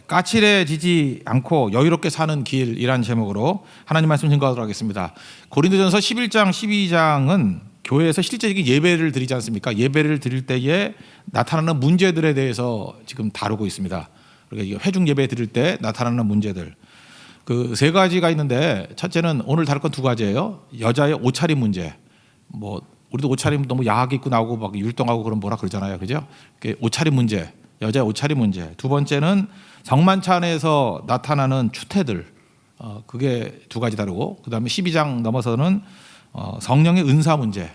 까칠해지지 않고 여유롭게 사는 길이란 제목으로 하나님 말씀 증거하도록 하겠습니다. 고린도전서 11장 12장은 교회에서 실제적인 예배를 드리지 않습니까? 예배를 드릴 때에 나타나는 문제들에 대해서 지금 다루고 있습니다. 그러니까 회중 예배 드릴 때 나타나는 문제들 그 세 가지가 있는데, 첫째는 오늘 다룰 건 두 가지예요. 여자의 옷차림 문제. 우리도 옷차림 너무 야하게 입고 나오고 막 율동하고 그런 뭐라 그러잖아요, 그죠? 옷차림 문제, 여자의 옷차림 문제. 두 번째는 성만찬에서 나타나는 추태들, 그게 두 가지 다루고, 그 다음에 12장 넘어서는 성령의 은사 문제,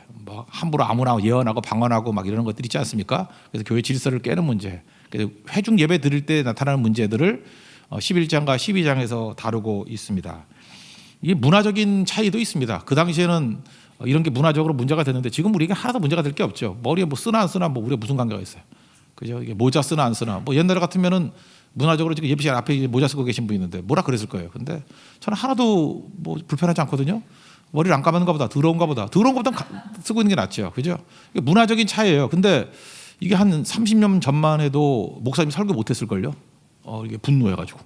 함부로 아무나 예언하고 방언하고 막 이러는 것들 있지 않습니까? 그래서 교회 질서를 깨는 문제. 그래서 회중 예배 드릴 때 나타나는 문제들을 11장과 12장에서 다루고 있습니다. 이게 문화적인 차이도 있습니다. 그 당시에는 이런 게 문화적으로 문제가 됐는데 지금 우리에게 하나도 문제가 될 게 없죠. 머리에 쓰나 안 쓰나 우리가 무슨 관계가 있어요, 그죠? 이게 모자 쓰나 안 쓰나 옛날에 같으면은 문화적으로 지금 예비실 앞에 모자 쓰고 계신 분이 있는데 뭐라 그랬을 거예요. 근데 저는 하나도 불편하지 않거든요. 머리를 안 감았는가 보다, 더러운가 보다 쓰고 있는 게 낫죠, 그죠? 이게 문화적인 차이예요. 근데 이게 한 30년 전만 해도 목사님 설교 못했을걸요. 이게 분노해가지고.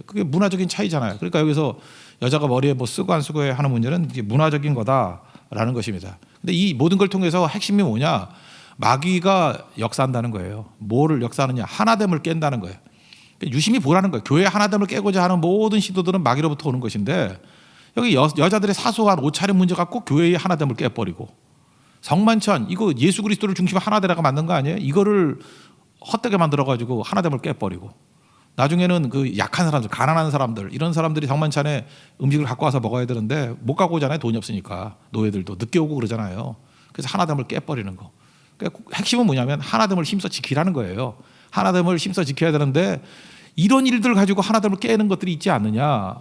그게 문화적인 차이잖아요. 그러니까 여기서 여자가 머리에 쓰고 안 쓰고에 하는 문제는 이게 문화적인 거다라는 것입니다. 근데 이 모든 걸 통해서 핵심이 뭐냐? 마귀가 역사한다는 거예요. 뭐를 역사하느냐? 하나됨을 깬다는 거예요. 유심히 보라는 거예요. 교회 하나됨을 깨고자 하는 모든 시도들은 마귀로부터 오는 것인데, 여기 여자들의 사소한 옷차림 문제 갖고 교회의 하나됨을 깨버리고, 성만찬 이거 예수 그리스도를 중심으로 하나되라가 만든 거 아니에요? 이거를 헛되게 만들어가지고 하나됨을 깨버리고, 나중에는 그 약한 사람들, 가난한 사람들, 이런 사람들이 성만찬에 음식을 갖고 와서 먹어야 되는데 못 갖고 오잖아요. 돈이 없으니까. 노예들도 늦게 오고 그러잖아요. 그래서 하나됨을 깨버리는 거. 그러니까 핵심은 뭐냐면 하나됨을 힘써 지키라는 거예요. 하나됨을 힘써 지켜야 되는데 이런 일들을 가지고 하나됨을 깨는 것들이 있지 않느냐.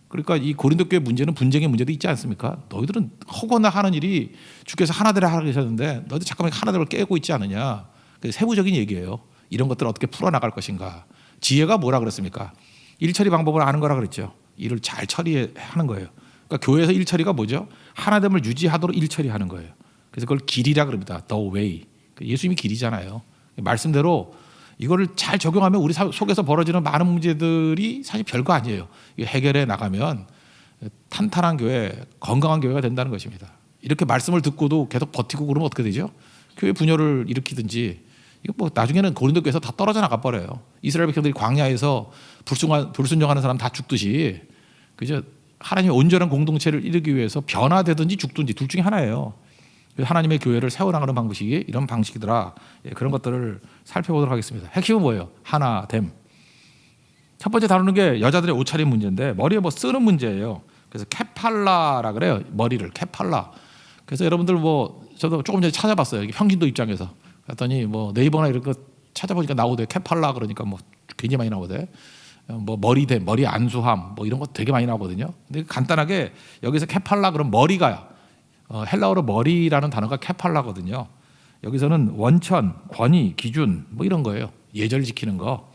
그러니까 이 고린도 교회 문제는 분쟁의 문제도 있지 않습니까? 너희들은 허거나 하는 일이 주께서 하나되라 하라 계셨는데 너희들 잠깐만 하나됨을 깨고 있지 않느냐. 세부적인 얘기예요. 이런 것들을 어떻게 풀어나갈 것인가. 지혜가 뭐라 그랬습니까? 일처리 방법을 아는 거라 그랬죠. 일을 잘 처리하는 거예요. 그러니까 교회에서 일처리가 뭐죠? 하나됨을 유지하도록 일처리하는 거예요. 그래서 그걸 길이라 그럽니다. The way. 예수님이 길이잖아요. 말씀대로 이거를 잘 적용하면 우리 속에서 벌어지는 많은 문제들이 사실 별거 아니에요. 해결해 나가면 탄탄한 교회, 건강한 교회가 된다는 것입니다. 이렇게 말씀을 듣고도 계속 버티고 그러면 어떻게 되죠? 교회 분열을 일으키든지, 이거 나중에는 고린도 교회에서 다 떨어져 나가 버려요. 이스라엘 백성들이 광야에서 불순종하는 사람 다 죽듯이, 그죠? 하나님의 온전한 공동체를 이루기 위해서 변화되든지 죽든지 둘 중에 하나예요. 하나님의 교회를 세워나가는 방식이 이런 방식이더라. 그런 것들을 살펴보도록 하겠습니다. 핵심은 뭐예요? 하나됨. 첫 번째 다루는 게 여자들의 옷차림 문제인데, 머리에 쓰는 문제예요. 그래서 케팔라라 그래요. 머리를 케팔라. 그래서 여러분들 저도 조금 전에 찾아봤어요. 평신도 입장에서. 그랬더니 네이버나 이런 거 찾아보니까 나오대. 케팔라 그러니까 굉장히 많이 나오대. 머리됨, 머리 안수함 이런 거 되게 많이 나오거든요. 근데 간단하게 여기서 케팔라 그럼 머리가 헬라어로 머리라는 단어가 케팔라거든요. 여기서는 원천, 권위, 기준 이런 거예요. 예절 지키는 거.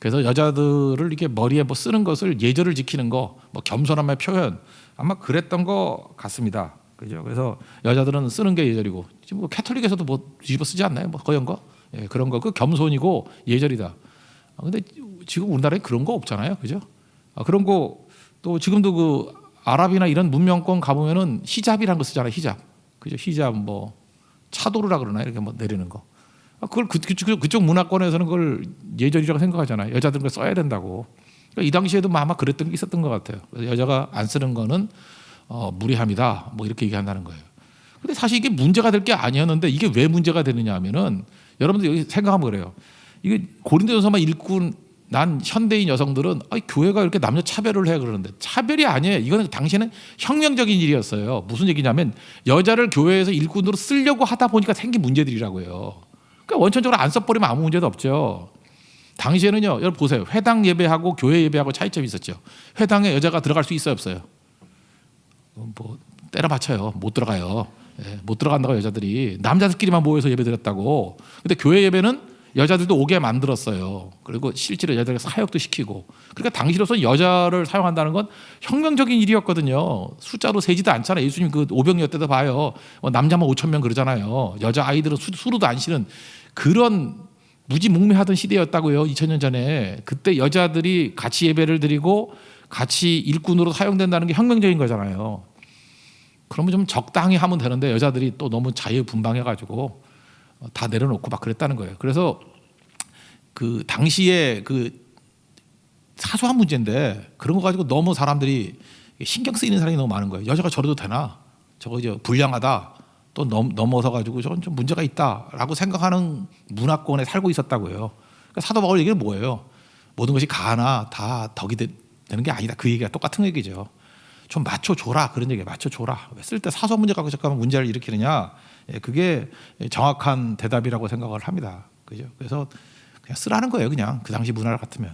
그래서 여자들을 이렇게 머리에 쓰는 것을 예절을 지키는 거, 겸손함의 표현, 아마 그랬던 것 같습니다. 그죠? 그래서 여자들은 쓰는 게 예절이고, 지금 캐톨릭에서도 뒤집어 쓰지 않나요? 그런 거, 그런 거, 그 겸손이고 예절이다. 근데 지금 우리나라에 그런 거 없잖아요, 그죠? 그런 거 또 지금도 그 아랍이나 이런 문명권 가보면은 히잡이라는 거 쓰잖아요, 히잡, 그죠? 히잡 차도르라 그러나 이렇게 내리는 거. 그걸 그쪽 문화권에서는 그걸 예절이라고 생각하잖아요. 여자들은 그걸 써야 된다고. 그러니까 이 당시에도 아마 그랬던 게 있었던 것 같아요. 그래서 여자가 안 쓰는 거는 무리함이다 이렇게 얘기한다는 거예요. 근데 사실 이게 문제가 될 게 아니었는데 이게 왜 문제가 되느냐 하면은, 여러분들 여기 생각하면 그래요. 이게 고린도전서만 읽고 난 현대인 여성들은 교회가 이렇게 남녀 차별을 해 그러는데, 차별이 아니에요. 이거는 당시에는 혁명적인 일이었어요. 무슨 얘기냐면 여자를 교회에서 일꾼으로 쓰려고 하다 보니까 생긴 문제들이라고요. 그러니까 원천적으로 안 써버리면 아무 문제도 없죠. 당시에는요, 여러분 보세요. 회당 예배하고 교회 예배하고 차이점이 있었죠. 회당에 여자가 들어갈 수 있어요, 없어요? 때려 맞춰요. 못 들어가요. 못 들어간다고 여자들이. 남자들끼리만 모여서 예배 드렸다고. 근데 교회 예배는 여자들도 오게 만들었어요. 그리고 실제로 여자들 사역도 시키고. 그러니까 당시로서 여자를 사용한다는 건 혁명적인 일이었거든요. 숫자로 세지도 않잖아요. 예수님 그 오병이어 때도 봐요. 남자만 5,000명 그러잖아요. 여자 아이들은 수로도 안 쉬는 그런 무지몽매하던 시대였다고요. 2000년 전에. 그때 여자들이 같이 예배를 드리고 같이 일꾼으로 사용된다는 게 혁명적인 거잖아요. 그러면 좀 적당히 하면 되는데 여자들이 또 너무 자유분방해가지고 다 내려놓고 막 그랬다는 거예요. 그래서 그 당시에 그 사소한 문제인데 그런 거 가지고 너무 사람들이 신경 쓰이는 사람이 너무 많은 거예요. 여자가 저래도 되나? 저거 이제 불량하다. 또 넘어서 가지고 저건 좀 문제가 있다라고 생각하는 문화권에 살고 있었다고요. 그러니까 사도 바울 얘기는 뭐예요? 모든 것이 가나 다 덕이 되는 게 아니다. 그 얘기가 똑같은 얘기죠. 좀 맞춰줘라 그런 얘기예요. 맞춰줘라. 왜 쓸 때 사소 문제 갖고 잠깐만 문제를 일으키느냐? 그게 정확한 대답이라고 생각을 합니다. 그죠? 그래서 그냥 쓰라는 거예요. 그냥 그 당시 문화 같으면.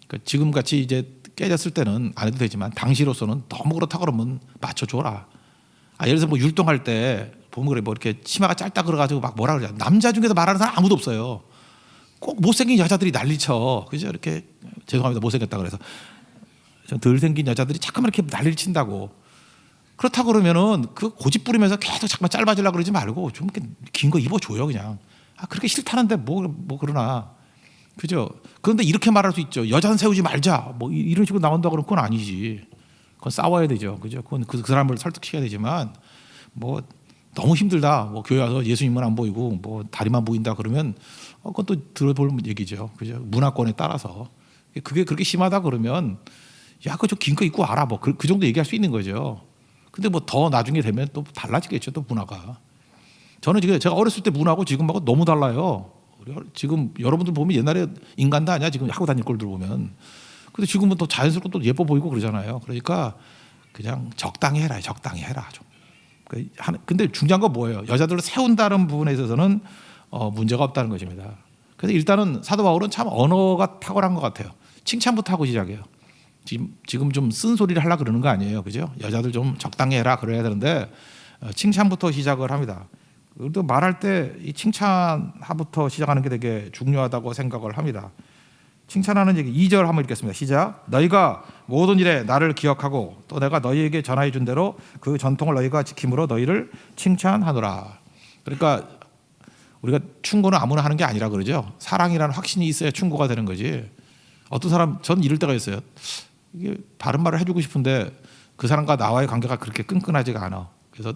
그러니까 지금 같이 이제 깨졌을 때는 안 해도 되지만 당시로서는 너무 그렇다 그러면 맞춰줘라. 예를 들어서 뭐 율동할 때 보면 그래 뭐 이렇게 치마가 짧다 그래가지고 막 뭐라 그러잖아. 남자 중에서 말하는 사람 아무도 없어요. 꼭 못생긴 여자들이 난리쳐. 그죠? 이렇게 죄송합니다. 못생겼다 그래서 좀 덜 생긴 여자들이 자꾸만 이렇게 난리를 친다고. 그렇다 그러면은 그 고집 부리면서 계속 자꾸만 짧아지려고 그러지 말고 좀 이렇게 긴 거 입어줘요 그냥. 그렇게 싫다는데 뭐 그러나. 그죠? 그런데 이렇게 말할 수 있죠. 여자는 세우지 말자. 뭐 이런 식으로 나온다 그러면 그건 아니지. 그건 싸워야 되죠. 그죠? 그건 그 사람을 설득시켜야 되지만 뭐 너무 힘들다. 뭐 교회 와서 예수님은 안 보이고 뭐 다리만 보인다 그러면 그건 또 들어볼 얘기죠. 그죠? 문화권에 따라서 그게 그렇게 심하다 그러면 야, 그거 좀 긴 거 입고 와라. 뭐 그 정도 얘기할 수 있는 거죠. 근데 뭐 더 나중에 되면 또 달라지겠죠. 또 문화가. 저는 지금 제가 어렸을 때 문화하고 지금하고 너무 달라요. 지금 여러분들 보면 옛날에 인간도 아니야. 지금 하고 다닐 꼴들 보면. 근데 지금은 또 자연스럽고 또 예뻐 보이고 그러잖아요. 그러니까 그냥 적당히 해라. 적당히 해라. 좀. 근데 중요한 건 뭐예요? 여자들을 세운다는 부분에 있어서는 문제가 없다는 것입니다. 그래서 일단은 사도 바울은 참 언어가 탁월한 것 같아요. 칭찬부터 하고 시작해요. 지금 좀 쓴소리를 하려고 그러는 거 아니에요. 그죠? 여자들 좀 적당히 해라 그래야 되는데 칭찬부터 시작을 합니다. 그래도 말할 때 이 칭찬부터 시작하는 게 되게 중요하다고 생각을 합니다. 칭찬하는 얘기 2절 한번 읽겠습니다. 시작. 너희가 모든 일에 나를 기억하고 또 내가 너희에게 전하여 준 대로 그 전통을 너희가 지킴으로 너희를 칭찬하노라. 그러니까 우리가 충고는 아무나 하는 게 아니라 그러죠. 사랑이라는 확신이 있어야 충고가 되는 거지. 어떤 사람 저는 이럴 때가 있어요. 이게 바른 말을 해주고 싶은데 그 사람과 나와의 관계가 그렇게 끈끈하지가 않아. 그래서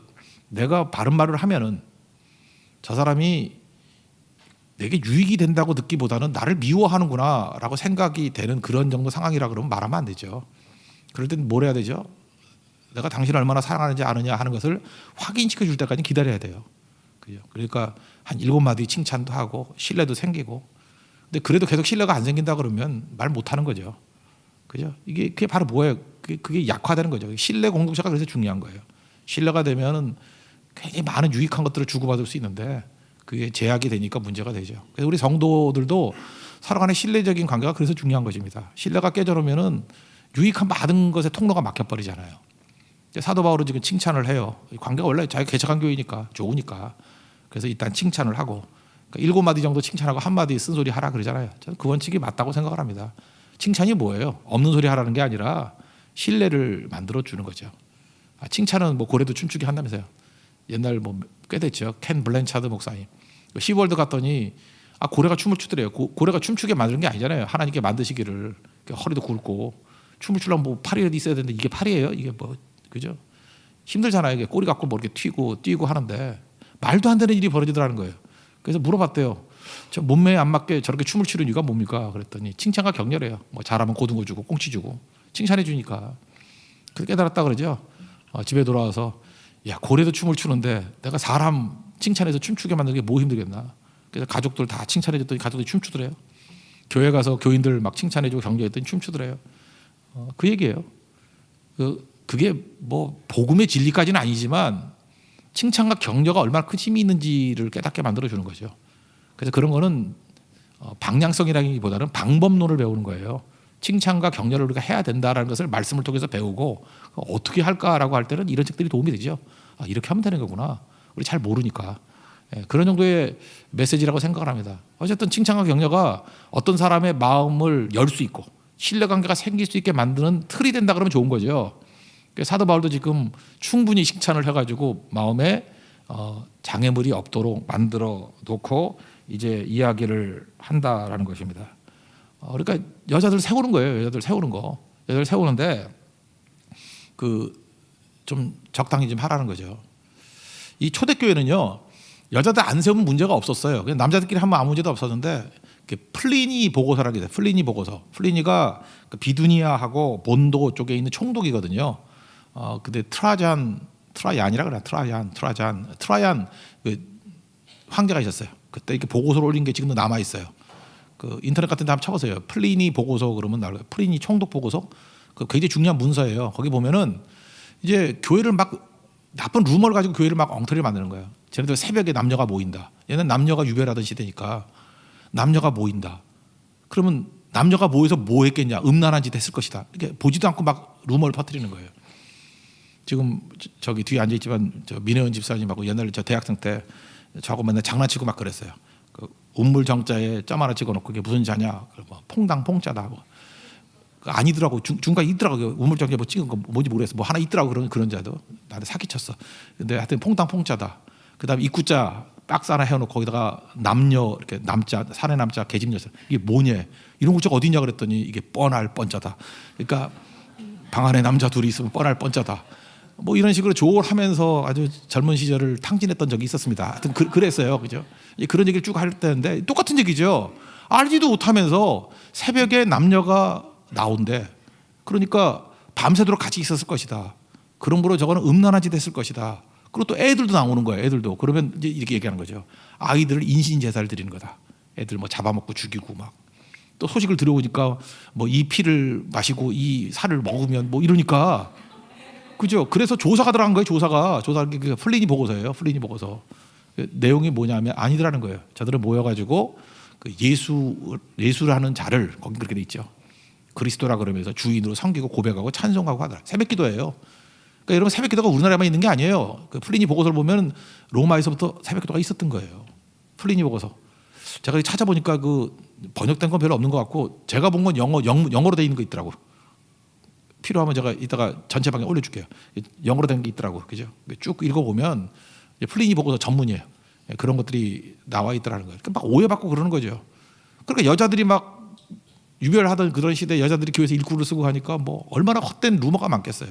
내가 바른 말을 하면은 저 사람이 내게 유익이 된다고 듣기보다는 나를 미워하는구나라고 생각이 되는 그런 정도 상황이라 그러면 말하면 안 되죠. 그럴 땐 뭘 해야 되죠? 내가 당신을 얼마나 사랑하는지 아느냐 하는 것을 확인시켜 줄 때까지 기다려야 돼요. 그죠? 그러니까 한 7마디 칭찬도 하고 신뢰도 생기고. 근데 그래도 계속 신뢰가 안 생긴다 그러면 말 못하는 거죠. 그죠? 그게 바로 뭐예요? 그게 약화되는 거죠. 신뢰 공동체가 그래서 중요한 거예요. 신뢰가 되면은 굉장히 많은 유익한 것들을 주고받을 수 있는데 그게 제약이 되니까 문제가 되죠. 그래서 우리 성도들도 서로 간의 신뢰적인 관계가 그래서 중요한 것입니다. 신뢰가 깨져놓으면은 유익한 많은 것에 통로가 막혀버리잖아요. 사도 바울은 지금 칭찬을 해요. 관계가 원래 자기가 개척한 교회니까 좋으니까. 그래서 일단 칭찬을 하고 그러니까 7마디 정도 칭찬하고 1마디 쓴소리 하라 그러잖아요. 저는 그 원칙이 맞다고 생각을 합니다. 칭찬이 뭐예요? 없는 소리 하라는 게 아니라 신뢰를 만들어주는 거죠. 칭찬은 뭐 고래도 춤추게 한다면서요. 옛날 뭐 꽤 됐죠. 켄 블랜차드 목사님. 시월드 갔더니 고래가 춤을 추더래요. 고래가 춤추게 만드는 게 아니잖아요. 하나님께 만드시기를 허리도 굵고 춤을 추려면 뭐 팔이라도 있어야 되는데 이게 팔이에요? 이게 뭐 그죠? 힘들잖아요. 이게 꼬리 갖고 뭐 이렇게 튀고 뛰고 하는데 말도 안 되는 일이 벌어지더라는 거예요. 그래서 물어봤대요. 저 몸매에 안 맞게 저렇게 춤을 추는 이유가 뭡니까? 그랬더니 칭찬과 격려래요. 뭐 잘하면 고등어 주고 꽁치 주고 칭찬해 주니까. 그래서 깨달았다 그러죠. 집에 돌아와서 야 고래도 춤을 추는데 내가 사람 칭찬해서 춤추게 만드는 게 뭐 힘들겠나. 그래서 가족들 다 칭찬해 줬더니 가족들이 춤추더래요. 교회 가서 교인들 막 칭찬해 주고 격려했더니 춤추더래요. 그 얘기예요. 그게 뭐 복음의 진리까지는 아니지만 칭찬과 격려가 얼마나 큰 힘이 있는지를 깨닫게 만들어주는 거죠. 그래서 그런 거는 방향성이라기보다는 방법론을 배우는 거예요. 칭찬과 격려를 우리가 해야 된다라는 것을 말씀을 통해서 배우고 어떻게 할까라고 할 때는 이런 책들이 도움이 되죠. 이렇게 하면 되는 거구나. 우리 잘 모르니까. 그런 정도의 메시지라고 생각을 합니다. 어쨌든 칭찬과 격려가 어떤 사람의 마음을 열 수 있고 신뢰관계가 생길 수 있게 만드는 틀이 된다 그러면 좋은 거죠. 사도 바울도 지금 충분히 칭찬을 해가지고 마음에 장애물이 없도록 만들어 놓고 이제 이야기를 한다라는 것입니다. 그러니까 여자들 세우는 거예요. 여자들 세우는 거. 여자들 세우는데 그 좀 적당히 좀 하라는 거죠. 이 초대교회는요, 여자들 안 세우면 문제가 없었어요. 그냥 남자들끼리 하면 아무 문제도 없었는데 플리니 보고서라고 해요. 플리니 보고서. 플리니가 그 비두니아하고 본도 쪽에 있는 총독이거든요. 근데 트라얀이라 그래. 트라얀 그 황제가 있었어요. 그때 이렇게 보고서를 올린 게 지금도 남아 있어요. 그 인터넷 같은 데 한번 쳐보세요. 플리니 보고서 그러면 나와요. 플리니 총독 보고서. 그 굉장히 중요한 문서예요. 거기 보면은 이제 교회를 막 나쁜 루머를 가지고 교회를 막 엉터리를 만드는 거예요. 쟤네들 새벽에 남녀가 모인다. 얘는 남녀가 유별하던 시대니까 남녀가 모인다. 그러면 남녀가 모여서 뭐 했겠냐? 음란한 짓 했을 것이다. 이렇게 보지도 않고 막 루머를 퍼뜨리는 거예요. 지금 저기 뒤에 앉아 있지만 저 민혜원 집사님하고 옛날에 저 대학생 때 저하고 맨날 장난치고 막 그랬어요. 그 운물 정자에 점 하나 찍어놓고 그게 무슨 자냐? 뭐 퐁당 퐁자다. 뭐. 아니더라고. 중간에 있더라고. 우물정자 뭐 찍은 거 뭔지 모르겠어. 뭐 하나 있더라고. 그런 자도 나한테 사기쳤어. 근데 하여튼 퐁당 퐁자다. 그다음에 입구자 박스 하나 해놓고 거기다가 남녀 이렇게 남자 사내 남자 계집 여자 이게 뭐냐? 이런 글자가 어디냐 그랬더니 이게 뻔할 뻔자다. 그러니까 방 안에 남자 둘이 있으면 뻔할 뻔자다. 뭐 이런 식으로 조언하면서 아주 젊은 시절을 탕진했던 적이 있었습니다. 하여튼 그랬어요. 그죠? 그런 얘기를 쭉 할 때인데 똑같은 얘기죠. 알지도 못하면서 새벽에 남녀가 나온대. 그러니까 밤새도록 같이 있었을 것이다. 그런 거로 저거는 음란한 짓 했을 것이다. 그리고 또 애들도 나오는 거예요. 애들도. 그러면 이제 이렇게 얘기하는 거죠. 아이들을 인신 제사를 드리는 거다. 애들 뭐 잡아먹고 죽이고 막. 또 소식을 들어오니까 뭐 이 피를 마시고 이 살을 먹으면 뭐 이러니까 그죠. 그래서 조사가 들어간 거예요. 조사 그 플리니 보고서예요. 플리니 보고서. 그 내용이 뭐냐면 아니더라는 거예요. 저들은 모여가지고 그 예수라는 자를 거기 그렇게 돼 있죠. 그리스도라 그러면서 주인으로 섬기고 고백하고 찬송하고 하더라. 새벽기도예요. 그러니까 여러분 새벽기도가 우리나라에만 있는 게 아니에요. 그 플리니 보고서를 보면 로마에서부터 새벽기도가 있었던 거예요. 플리니 보고서. 제가 찾아보니까 그 번역된 건 별로 없는 것 같고 제가 본 건 영어로 돼 있는 거 있더라고. 필요하면 제가 이따가 전체 방에 올려줄게요. 영어로 된 게 있더라고. 그죠? 쭉 읽어보면 플리니 보고서 전문이에요. 그런 것들이 나와 있더라는 거예요. 그러니까 막 오해받고 그러는 거죠. 그러니까 여자들이 막 유별하던 그런 시대에 여자들이 교회에서 일구를 쓰고 하니까 뭐 얼마나 헛된 루머가 많겠어요.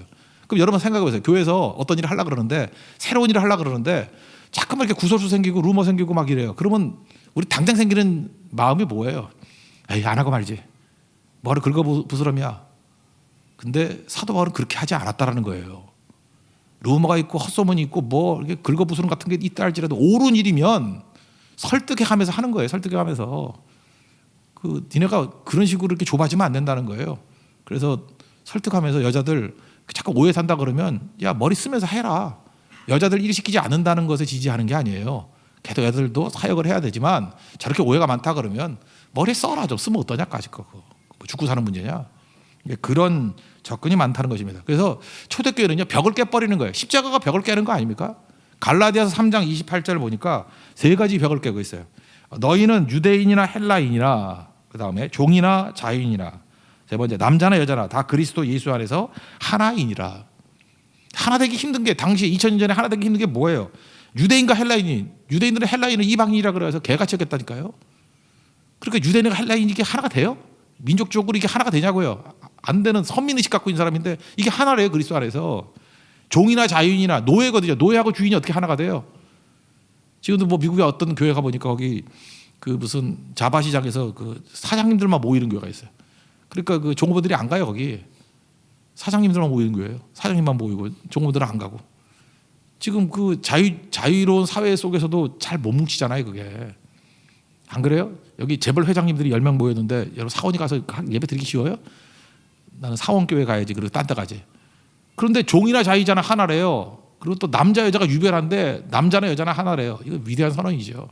그럼 여러분 생각해보세요. 교회에서 어떤 일을 하려고 그러는데 새로운 일을 하려고 그러는데 자꾸만 이렇게 구설수 생기고 루머 생기고 막 이래요. 그러면 우리 당장 생기는 마음이 뭐예요? 에이 안 하고 말지. 뭐하러 긁어부스럼이야. 근데 사도 바울은 그렇게 하지 않았다라는 거예요. 루머가 있고 헛소문이 있고 뭐 이렇게 긁어부스럼 같은 게 있다 할지라도 옳은 일이면 설득해가면서 하는 거예요. 설득해가면서. 그 니네가 그런 식으로 이렇게 좁아지면 안 된다는 거예요. 그래서 설득하면서 여자들 자꾸 오해 산다 그러면 야 머리 쓰면서 해라. 여자들 일 시키지 않는다는 것에 지지하는 게 아니에요. 걔도 여자들도 사역을 해야 되지만 저렇게 오해가 많다 그러면 머리에 써라 좀 쓰면 어떠냐까지 거 뭐 죽고 사는 문제냐. 그런 접근이 많다는 것입니다. 그래서 초대교회는요 벽을 깨버리는 거예요. 십자가가 벽을 깨는 거 아닙니까? 갈라디아서 3장 28절 보니까 세 가지 벽을 깨고 있어요. 너희는 유대인이나 헬라인이나 그다음에 종이나 자유인이나 세 번째 남자나 여자나 다 그리스도 예수 안에서 하나이니라. 하나 되기 힘든 게 당시 2000년 전에 하나 되기 힘든 게 뭐예요? 유대인과 헬라인이 유대인들은 헬라인은 이방인이라 그래서 개같이 여겼다니까요. 그러니까 유대인과 헬라인이 이게 하나가 돼요? 민족적으로 이게 하나가 되냐고요? 안 되는 선민의식 갖고 있는 사람인데 이게 하나래요. 그리스도 안에서. 종이나 자유인이나 노예거든요. 노예하고 주인이 어떻게 하나가 돼요? 지금도 뭐 미국의 어떤 교회 가보니까 거기 그 무슨 자바 시장에서 그 사장님들만 모이는 교회가 있어요. 그러니까 그 종업원들이 안 가요. 거기 사장님들만 모이는 교회예요. 사장님만 모이고 종업원들은 안 가고. 지금 그 자유로운 사회 속에서도 잘 못 뭉치잖아요. 그게 안 그래요? 여기 재벌 회장님들이 10명 모였는데 여러분 사원이 가서 예배 드리기 쉬워요? 나는 사원교회 가야지. 그리고 딴 데 가지. 그런데 종이나 자유잖아 하나래요. 그리고 또 남자 여자가 유별한데 남자나 여자나 하나래요. 이거 위대한 선언이죠.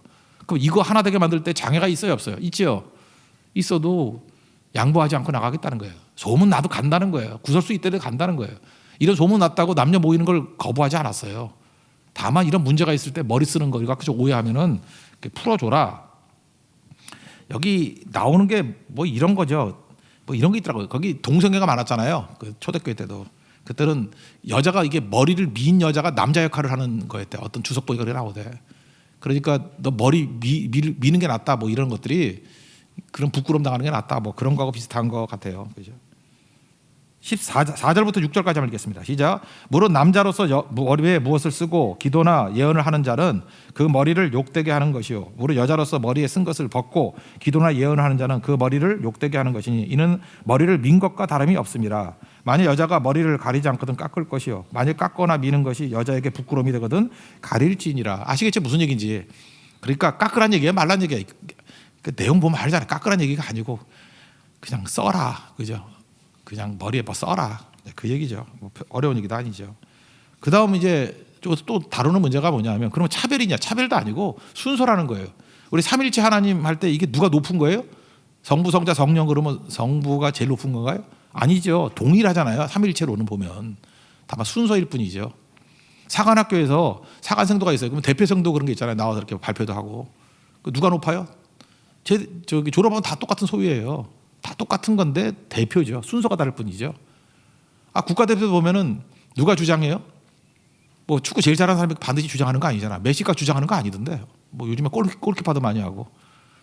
그럼 이거 하나 되게 만들 때 장애가 있어요 없어요? 있죠. 있어도 양보하지 않고 나가겠다는 거예요. 소문 나도 간다는 거예요. 구설수 있대도 간다는 거예요. 이런 소문 났다고 남녀 모이는 걸 거부하지 않았어요. 다만 이런 문제가 있을 때 머리 쓰는 거 이거 좀 오해하면은 풀어줘라. 여기 나오는 게 뭐 이런 거죠. 뭐 이런 게 있더라고요. 거기 동성애가 많았잖아요. 그 초대교회 때도. 그때는 여자가 이게 머리를 민 여자가 남자 역할을 하는 거였대. 어떤 주석보기가 나오대. 그러니까 너 머리 미는 게 낫다 뭐 이런 것들이 그런 부끄러움 당하는 게 낫다 뭐 그런 거하고 비슷한 것 같아요. 그죠? 4절부터 6절까지 한번 읽겠습니다. 시작. 무릇 남자로서 머리에 무엇을 쓰고 기도나 예언을 하는 자는 그 머리를 욕되게 하는 것이요 무릇 여자로서 머리에 쓴 것을 벗고 기도나 예언을 하는 자는 그 머리를 욕되게 하는 것이니 이는 머리를 민 것과 다름이 없습니다. 만일 여자가 머리를 가리지 않거든 깎을 것이요 만일 깎거나 미는 것이 여자에게 부끄러움이 되거든 가릴지니라. 아시겠죠 무슨 얘기인지. 그러니까 깎으란 얘기예요 말란 얘기예요. 그 내용 보면 알잖아요. 깎으란 얘기가 아니고 그냥 써라. 그죠? 그냥 머리에 뭐 써라. 그 얘기죠. 뭐 어려운 얘기도 아니죠. 그 다음 이제 또 다루는 문제가 뭐냐면 그러면 차별이냐? 차별도 아니고 순서라는 거예요. 우리 삼일체 하나님 할 때 이게 누가 높은 거예요? 성부, 성자, 성령 그러면 성부가 제일 높은 건가요? 아니죠. 동일하잖아요. 삼일체로는 보면 다만 순서일 뿐이죠. 사관학교에서 사관생도가 있어요. 그러면 대표생도 그런 게 있잖아요. 나와서 이렇게 발표도 하고. 누가 높아요? 저기 졸업하면 다 똑같은 소위예요. 다 똑같은 건데 대표죠. 순서가 다를 뿐이죠. 국가대표 보면은 누가 주장해요? 뭐 축구 제일 잘하는 사람이 반드시 주장하는 거 아니잖아. 메시가 주장하는 거 아니던데. 뭐 요즘에 골키퍼도 많이 하고.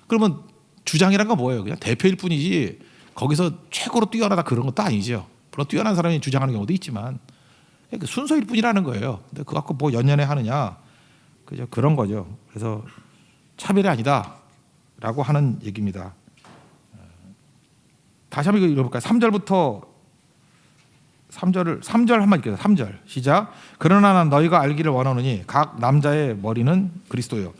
그러면 주장이란 건 뭐예요? 그냥 대표일 뿐이지 거기서 최고로 뛰어나다 그런 것도 아니죠. 물론 뛰어난 사람이 주장하는 경우도 있지만 순서일 뿐이라는 거예요. 근데 그거 갖고 뭐 연연해 하느냐? 그죠? 그런 거죠. 그래서 차별이 아니다라고 하는 얘기입니다. 다시 한번 읽어볼까요? 3절부터 3절 한번 읽게요. 3절 시작. 그러나 난 너희가 알기를 원하노니 각 남자의 머리는 그리스도요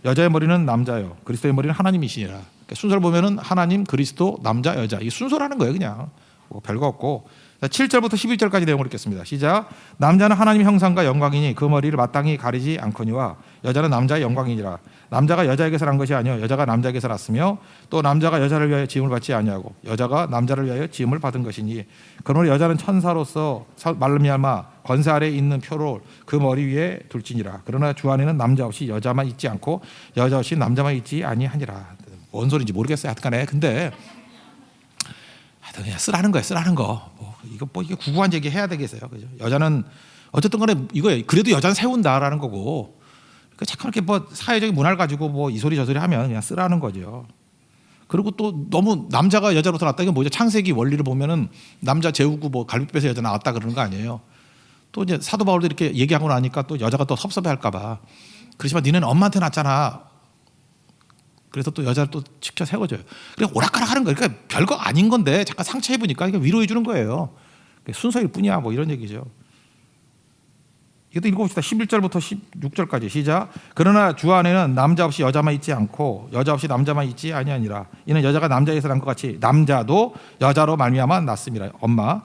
여자의 머리는 남자요 그리스도의 머리는 하나님이시니라. 그러니까 순서를 보면은 하나님, 그리스도, 남자, 여자 이 순서라는 거예요. 그냥 뭐 별거 없고. 7절부터 11절까지 내용을 읽겠습니다. 시작. 남자는 하나님의 형상과 영광이니 그 머리를 마땅히 가리지 않거니와 여자는 남자의 영광이니라. 남자가 여자에게서 난 것이 아니요 여자가 남자에게서 났으며 또 남자가 여자를 위하여 지음을 받지 아니하고 여자가 남자를 위하여 지음을 받은 것이니 그러므로 여자는 천사로서 말미암아 권세 아래에 있는 표를 그 머리 위에 둘지니라. 그러나 주 안에는 남자 없이 여자만 있지 않고 여자 없이 남자만 있지 아니하니라. 뭔 소리인지 모르겠어요. 하여튼간에 근데 그냥 쓰라는 거예요. 쓰라는 거. 이게 구구한 얘기 해야 되겠어요. 그죠? 여자는 어쨌든 간에 이거예요. 그래도 여자는 세운다라는 거고. 그러니까 자꾸 이렇게 뭐 사회적인 문화를 가지고 뭐 이 소리 저 소리 하면 그냥 쓰라는 거죠. 그리고 또 너무 남자가 여자로부터 났다. 이게 뭐죠? 창세기 원리를 보면은 남자 재우고 뭐 갈비뼈에서 여자 나왔다 그러는 거 아니에요. 또 이제 사도 바울도 이렇게 얘기하고 나니까 또 여자가 또 섭섭해할까봐. 그렇지만 니는 엄마한테 낳았잖아. 그래서 또 여자를 또 지켜 세워줘요. 그냥 오락가락 하는 거예요. 그러니까 별거 아닌 건데 잠깐 상처 입으니까 이게 위로해 주는 거예요. 순서일 뿐이야 뭐 이런 얘기죠. 이것도 읽어봅시다. 11절부터 16절까지 시작. 그러나 주 안에는 남자 없이 여자만 있지 않고 여자 없이 남자만 있지 아니하니라. 이는 여자가 남자에서 난 것 같이 남자도 여자로 말미암아 났음이라. 엄마.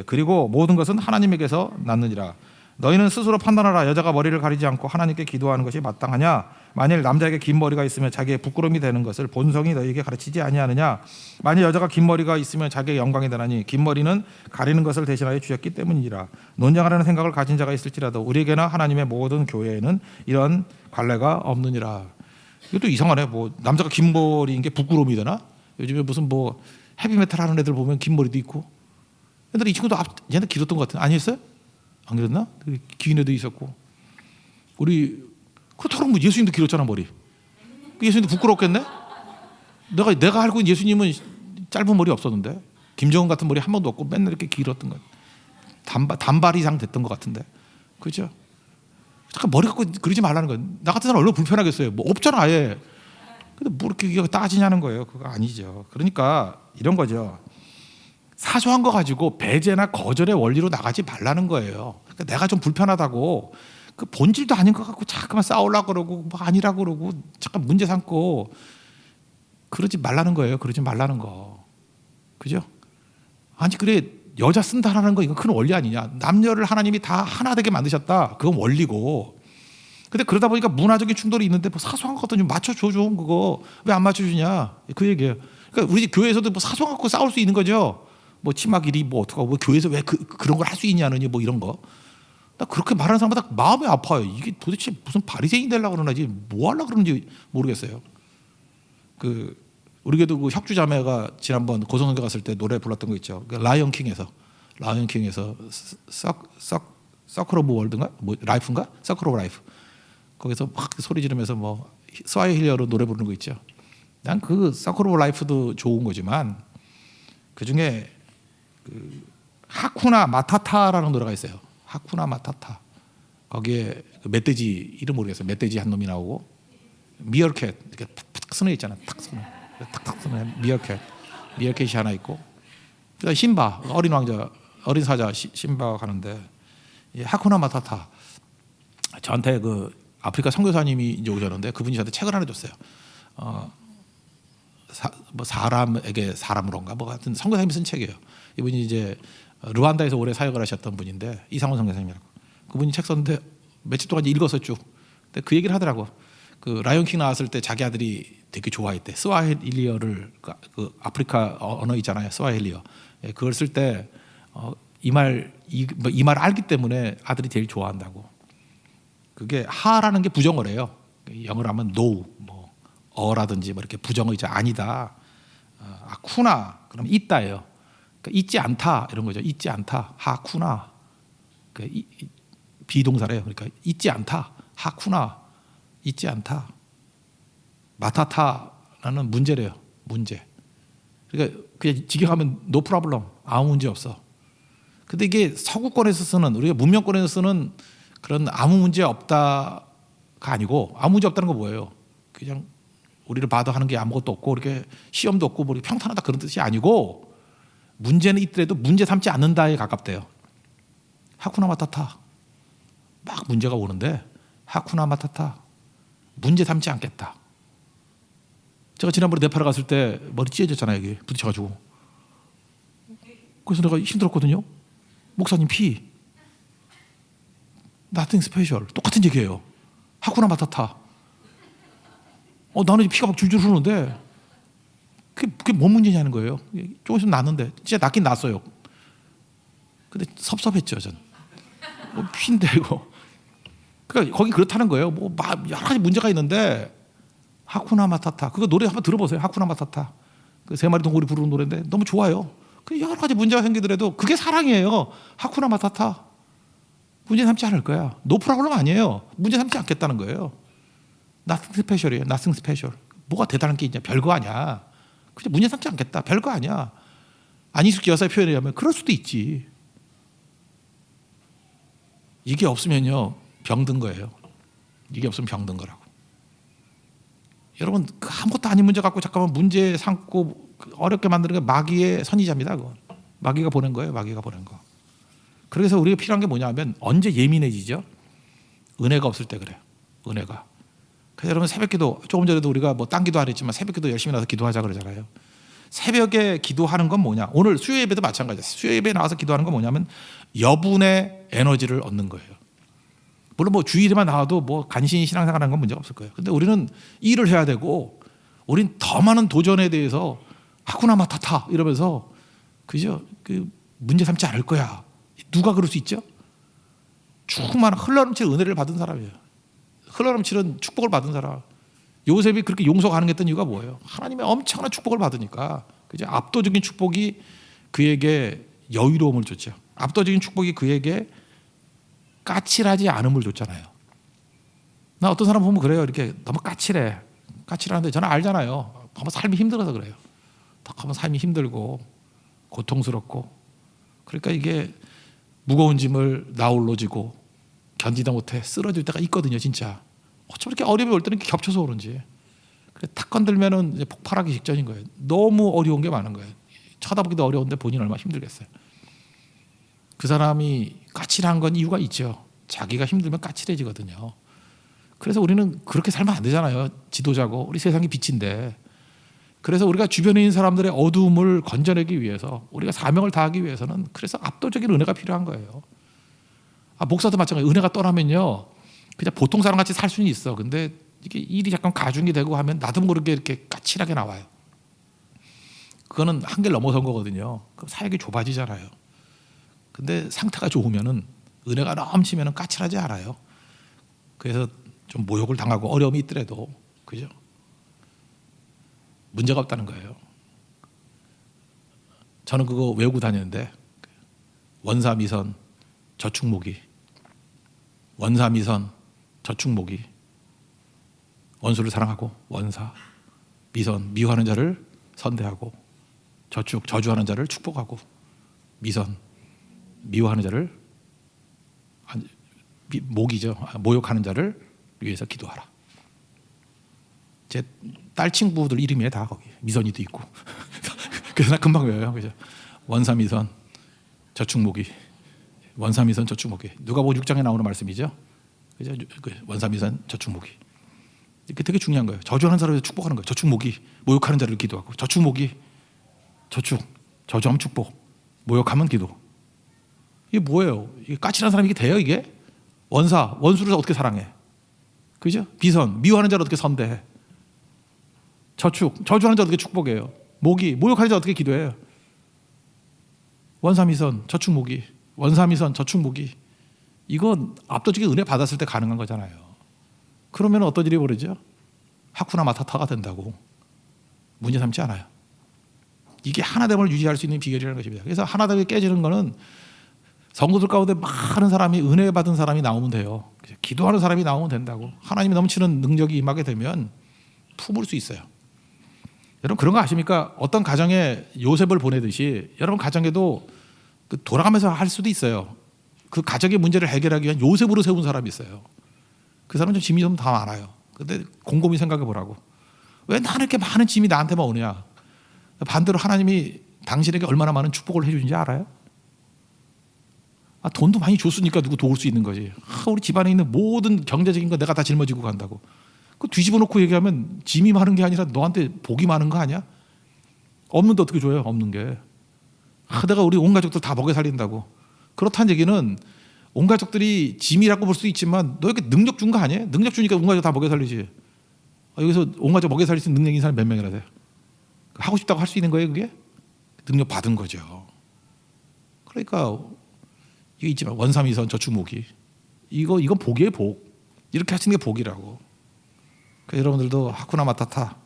그리고 모든 것은 하나님에게서 났느니라. 너희는 스스로 판단하라. 여자가 머리를 가리지 않고 하나님께 기도하는 것이 마땅하냐? 만일 남자에게 긴 머리가 있으면 자기의 부끄러움이 되는 것을 본성이 너희에게 가르치지 아니하느냐? 만일 여자가 긴 머리가 있으면 자기의 영광이 되나니 긴 머리는 가리는 것을 대신하여 주셨기 때문이라. 논쟁하려는 생각을 가진 자가 있을지라도 우리에게나 하나님의 모든 교회에는 이런 관례가 없느니라. 이것도 이상하네. 뭐 남자가 긴 머리인 게 부끄러움이 되나? 요즘에 무슨 뭐 헤비메탈 하는 애들 보면 긴 머리도 있고. 근데 이 친구도 얘는 길었던 것 같은데 아니었어요? 안 그랬나? 긴 애도 있었고. 우리 그렇다고 뭐 예수님도 길었잖아 머리. 예수님도 부끄럽겠네? 내가 알고 있는 예수님은 짧은 머리 없었는데 김정은 같은 머리 한 번도 없고 맨날 이렇게 길었던 거. 단발 이상 됐던 것 같은데, 그렇죠? 잠깐 머리 갖고 그러지 말라는 거예요. 나 같은 사람 얼마나 불편하겠어요. 뭐 없잖아 아예. 근데 뭐 이렇게 이거 따지냐는 거예요. 그거 아니죠. 그러니까 이런 거죠. 사소한 거 가지고 배제나 거절의 원리로 나가지 말라는 거예요. 그러니까 내가 좀 불편하다고 그 본질도 아닌 것 같고 자꾸만 싸우려고 그러고 뭐 아니라고 그러고 잠깐 문제 삼고 그러지 말라는 거예요. 그러지 말라는 거. 그죠? 아니 그래 여자 쓴다라는 거 이건 큰 원리 아니냐. 남녀를 하나님이 다 하나 되게 만드셨다. 그건 원리고. 근데 그러다 보니까 문화적인 충돌이 있는데 뭐 사소한 것도 좀 맞춰줘 좀 그거 왜 안 맞춰주냐 그 얘기예요. 그러니까 우리 교회에서도 뭐 사소한 거 싸울 수 있는 거죠. 뭐 치마 길이 뭐 어떡하고 뭐 교회에서 왜 그런 걸 할 수 있냐느니 뭐 이런 거. 나 그렇게 말하는 사람마다 마음이 아파요. 이게 도대체 무슨 바리새인 되려고 그러는지 뭐 하려고 그러는지 모르겠어요. 우리 교도 그 혁주 자매가 지난번 고성선교 갔을 때 노래 불렀던 거 있죠. 라이언 킹에서 서클 오브 월드인가? 뭐 라이프인가? 서클 오브 라이프. 거기서 막 소리 지르면서 뭐 스와힐리어로 노래 부르는 거 있죠. 난 그 서클 오브 라이프도 좋은 거지만 그 중에 그 하쿠나 마타타라는 노래가 있어요. 하쿠나 마타타. 거기에 그 멧돼지 이름 모르겠어요. 멧돼지 한 놈이 나오고 미어캣 이렇게 탁탁 쓰는 애 있잖아. 탁 쓰는 탁탁 쓰는 미어캣이 하나 있고 그다음 심바 어린 왕자 어린 사자 심바가 가는데 이 하쿠나 마타타 저한테 그 아프리카 선교사님이 이제 오셨는데 그분이 저한테 책을 하나 줬어요. 뭐 사람에게 사람으로인가 뭐 같은 선교사님이 쓴 책이에요. 이분이 이제 르완다에서 오래 사역을 하셨던 분인데 이상원 선교사님이라고 그분이 책 썼는데 며칠 동안 읽었어 쭉. 근데 그 얘기를 하더라고. 그 라이온킹 나왔을 때 자기 아들이 되게 좋아했대. 스와힐리어를 그 아프리카 언어 있잖아요. 스와힐리어. 예, 그걸 쓸 때 이 말 알기 때문에 아들이 제일 좋아한다고. 그게 하라는 게 부정어래요. 영어로 하면 no, 뭐 어라든지 뭐 이렇게 부정어 있죠. 아니다. 쿠나 그럼 있다예요. 그러니까 있지 않다 이런 거죠. 있지 않다. 하쿠나. 그러니까 비동사래요. 그러니까 있지 않다. 하쿠나. 있지 않다. 마타타라는 문제래요. 문제. 그러니까 그냥 직역하면 no problem. 아무 문제 없어. 근데 이게 서구권에서 쓰는 우리가 문명권에서 쓰는 그런 아무 문제 없다가 아니고 아무 문제 없다는 거 뭐예요? 그냥 우리를 봐도 하는 게 아무것도 없고 이렇게 시험도 없고 뭐 평탄하다 그런 뜻이 아니고 문제는 있더라도 문제 삼지 않는다에 가깝대요. 하쿠나 마타타. 막 문제가 오는데 하쿠나 마타타. 문제 삼지 않겠다. 제가 지난번에 네팔에 갔을 때 머리 찢어졌잖아요. 여기 부딪혀가지고. 그래서 내가 힘들었거든요. 목사님 피. Nothing special. 똑같은 얘기예요. 하쿠나 마타타. 나는 피가 막 줄줄 흐르는데 그게 뭔 문제냐는 거예요. 조금 있으면 낫는데 진짜 낫긴 낫어요. 근데 섭섭했죠 전. 피인데 이거. 그러니까 거기 그렇다는 거예요. 뭐 여러 가지 문제가 있는데 하쿠나 마타타. 그거 노래 한번 들어보세요. 하쿠나 마타타. 그 세 마리 동물이 부르는 노래인데 너무 좋아요. 그 여러 가지 문제가 생기더라도 그게 사랑이에요. 하쿠나 마타타. 문제 삼지 않을 거야. 노 프로블럼 아니에요. 문제 삼지 않겠다는 거예요. Nothing special이에요. Nothing special. 뭐가 대단한 게 있냐? 별거 아니야. 그냥 문제 삼지 않겠다. 별거 아니야. 안희숙 여사의 표현에 의하면 그럴 수도 있지. 이게 없으면요 병든 거예요. 이게 없으면 병든 거라고. 여러분 아무것도 아닌 문제 갖고 잠깐만 문제 삼고 어렵게 만드는 게 마귀의 선의자입니다. 그건. 마귀가 보낸 거예요. 마귀가 보낸 거. 그래서 우리가 필요한 게 뭐냐면 언제 예민해지죠? 은혜가 없을 때 그래요. 은혜가. 그래서 여러분 새벽기도 조금 전에도 우리가 뭐 딴 기도 안 했지만 새벽기도 열심히 나와서 기도하자 그러잖아요. 새벽에 기도하는 건 뭐냐? 오늘 수요 예배도 마찬가지예요. 수요 예배에 나와서 기도하는 건 뭐냐면 여분의 에너지를 얻는 거예요. 물론 뭐 주일에만 나와도 뭐 간신히 신앙생활하는 건 문제가 없을 거예요. 근데 우리는 일을 해야 되고 우린 더 많은 도전에 대해서 하쿠나 마타타 이러면서 그죠? 그 문제 삼지 않을 거야. 누가 그럴 수 있죠? 충만한 흘러넘치는 은혜를 받은 사람이에요. 흘러넘치는 축복을 받은 사람. 요셉이 그렇게 용서 가능했던 이유가 뭐예요? 하나님의 엄청난 축복을 받으니까. 그죠? 압도적인 축복이 그에게 여유로움을 줬죠. 압도적인 축복이 그에게 까칠하지 않음을 줬잖아요. 나 어떤 사람 보면 그래요. 이렇게 너무 까칠해. 까칠하는데 저는 알잖아요. 너무 삶이 힘들어서 그래요. 너무 삶이 힘들고 고통스럽고 그러니까 이게 무거운 짐을 나홀로 지고 견디다 못해 쓰러질 때가 있거든요. 진짜 어쩜 이렇게 어려움이 올 때는 이렇게 겹쳐서 오는지. 그래 탁 건들면은 이제 폭발하기 직전인 거예요. 너무 어려운 게 많은 거예요. 쳐다보기도 어려운데 본인 얼마나 힘들겠어요. 그 사람이 까칠한 건 이유가 있죠. 자기가 힘들면 까칠해지거든요. 그래서 우리는 그렇게 살면 안 되잖아요. 지도자고 우리 세상이 빛인데. 그래서 우리가 주변에 있는 사람들의 어두움을 건져내기 위해서 우리가 사명을 다하기 위해서는 그래서 압도적인 은혜가 필요한 거예요. 목사도 마찬가지예요. 은혜가 떠나면요 그냥 보통 사람같이 살 수는 있어. 근데 이게 일이 잠깐 가중이 되고 하면 나도 모르게 이렇게 까칠하게 나와요. 그거는 한계를 넘어선 거거든요. 그럼 사역이 좁아지잖아요. 근데 상태가 좋으면은 은혜가 넘치면은 까칠하지 않아요. 그래서 좀 모욕을 당하고 어려움이 있더라도 그죠? 문제가 없다는 거예요. 저는 그거 외우고 다녔는데 원사미선 저축모기 원사미선 저축모기 원수를 사랑하고 원사, 미선, 미워하는 자를 선대하고 저축, 저주하는 자를 축복하고 미선, 미워하는 자를 목이죠. 모욕하는 자를 위해서 기도하라. 제 딸 친구들 이름이에요. 다 거기 미선이도 있고. 그래서 나 금방 외워요. 그죠? 원사 미선 저축 모기, 원사 미선 저축 모기. 누가복음 6장에 나오는 말씀이죠. 그죠? 원사 미선 저축 모기. 이게 되게 중요한 거예요. 저주하는 사람을 축복하는 거예요. 저축 모기, 모욕하는 자를 기도하고 저축 모기, 저축, 저주하면 축복, 모욕하면 기도. 이게 뭐예요? 이게 까칠한 사람이 이게 돼요? 이게 원사, 원수를 어떻게 사랑해? 그죠? 비선, 미워하는 자를 어떻게 선대해? 저축, 저주하는 자 어떻게 축복해요? 모기, 모욕하는 자 어떻게 기도해요? 원사미선, 저축모기, 원사미선, 저축모기. 이건 압도적인 은혜 받았을 때 가능한 거잖아요. 그러면 어떤 일이 벌어지죠? 하쿠나 마타타가 된다고. 문제 삼지 않아요. 이게 하나됨을 유지할 수 있는 비결이라는 것입니다. 그래서 하나됨이 깨지는 거는 성도들 가운데 많은 사람이 은혜 받은 사람이 나오면 돼요. 기도하는 사람이 나오면 된다고. 하나님이 넘치는 능력이 임하게 되면 품을 수 있어요. 여러분 그런 거 아십니까? 어떤 가정에 요셉을 보내듯이 여러분 가정에도 돌아가면서 할 수도 있어요. 그 가정의 문제를 해결하기 위한 요셉으로 세운 사람이 있어요. 그 사람은 좀 짐이 좀 다 많아요. 근데 곰곰이 생각해 보라고. 왜 나는 이렇게 많은 짐이 나한테만 오냐? 반대로 하나님이 당신에게 얼마나 많은 축복을 해주는지 알아요? 돈도 많이 줬으니까 누구 도울 수 있는 거지. 우리 집안에 있는 모든 경제적인 거 내가 다 짊어지고 간다고. 그 뒤집어 놓고 얘기하면 짐이 많은 게 아니라 너한테 복이 많은 거 아니야? 없는데 어떻게 줘요? 없는 게. 내가 우리 온 가족들 다 먹여 살린다고. 그렇다는 얘기는 온 가족들이 짐이라고 볼 수도 있지만 너에게 능력 준 거 아니에요? 능력 주니까 온 가족 다 먹여 살리지. 여기서 온 가족 먹여 살릴 수 있는 능력 있는 사람이 몇 명이나 돼요? 하고 싶다고 할 수 있는 거예요 그게? 능력 받은 거죠. 그러니까 이게 있지만 원삼이선 저축모기. 이건 복이에요 복. 이렇게 하시는 게 복이라고. 그러니까 여러분들도 하쿠나 마타타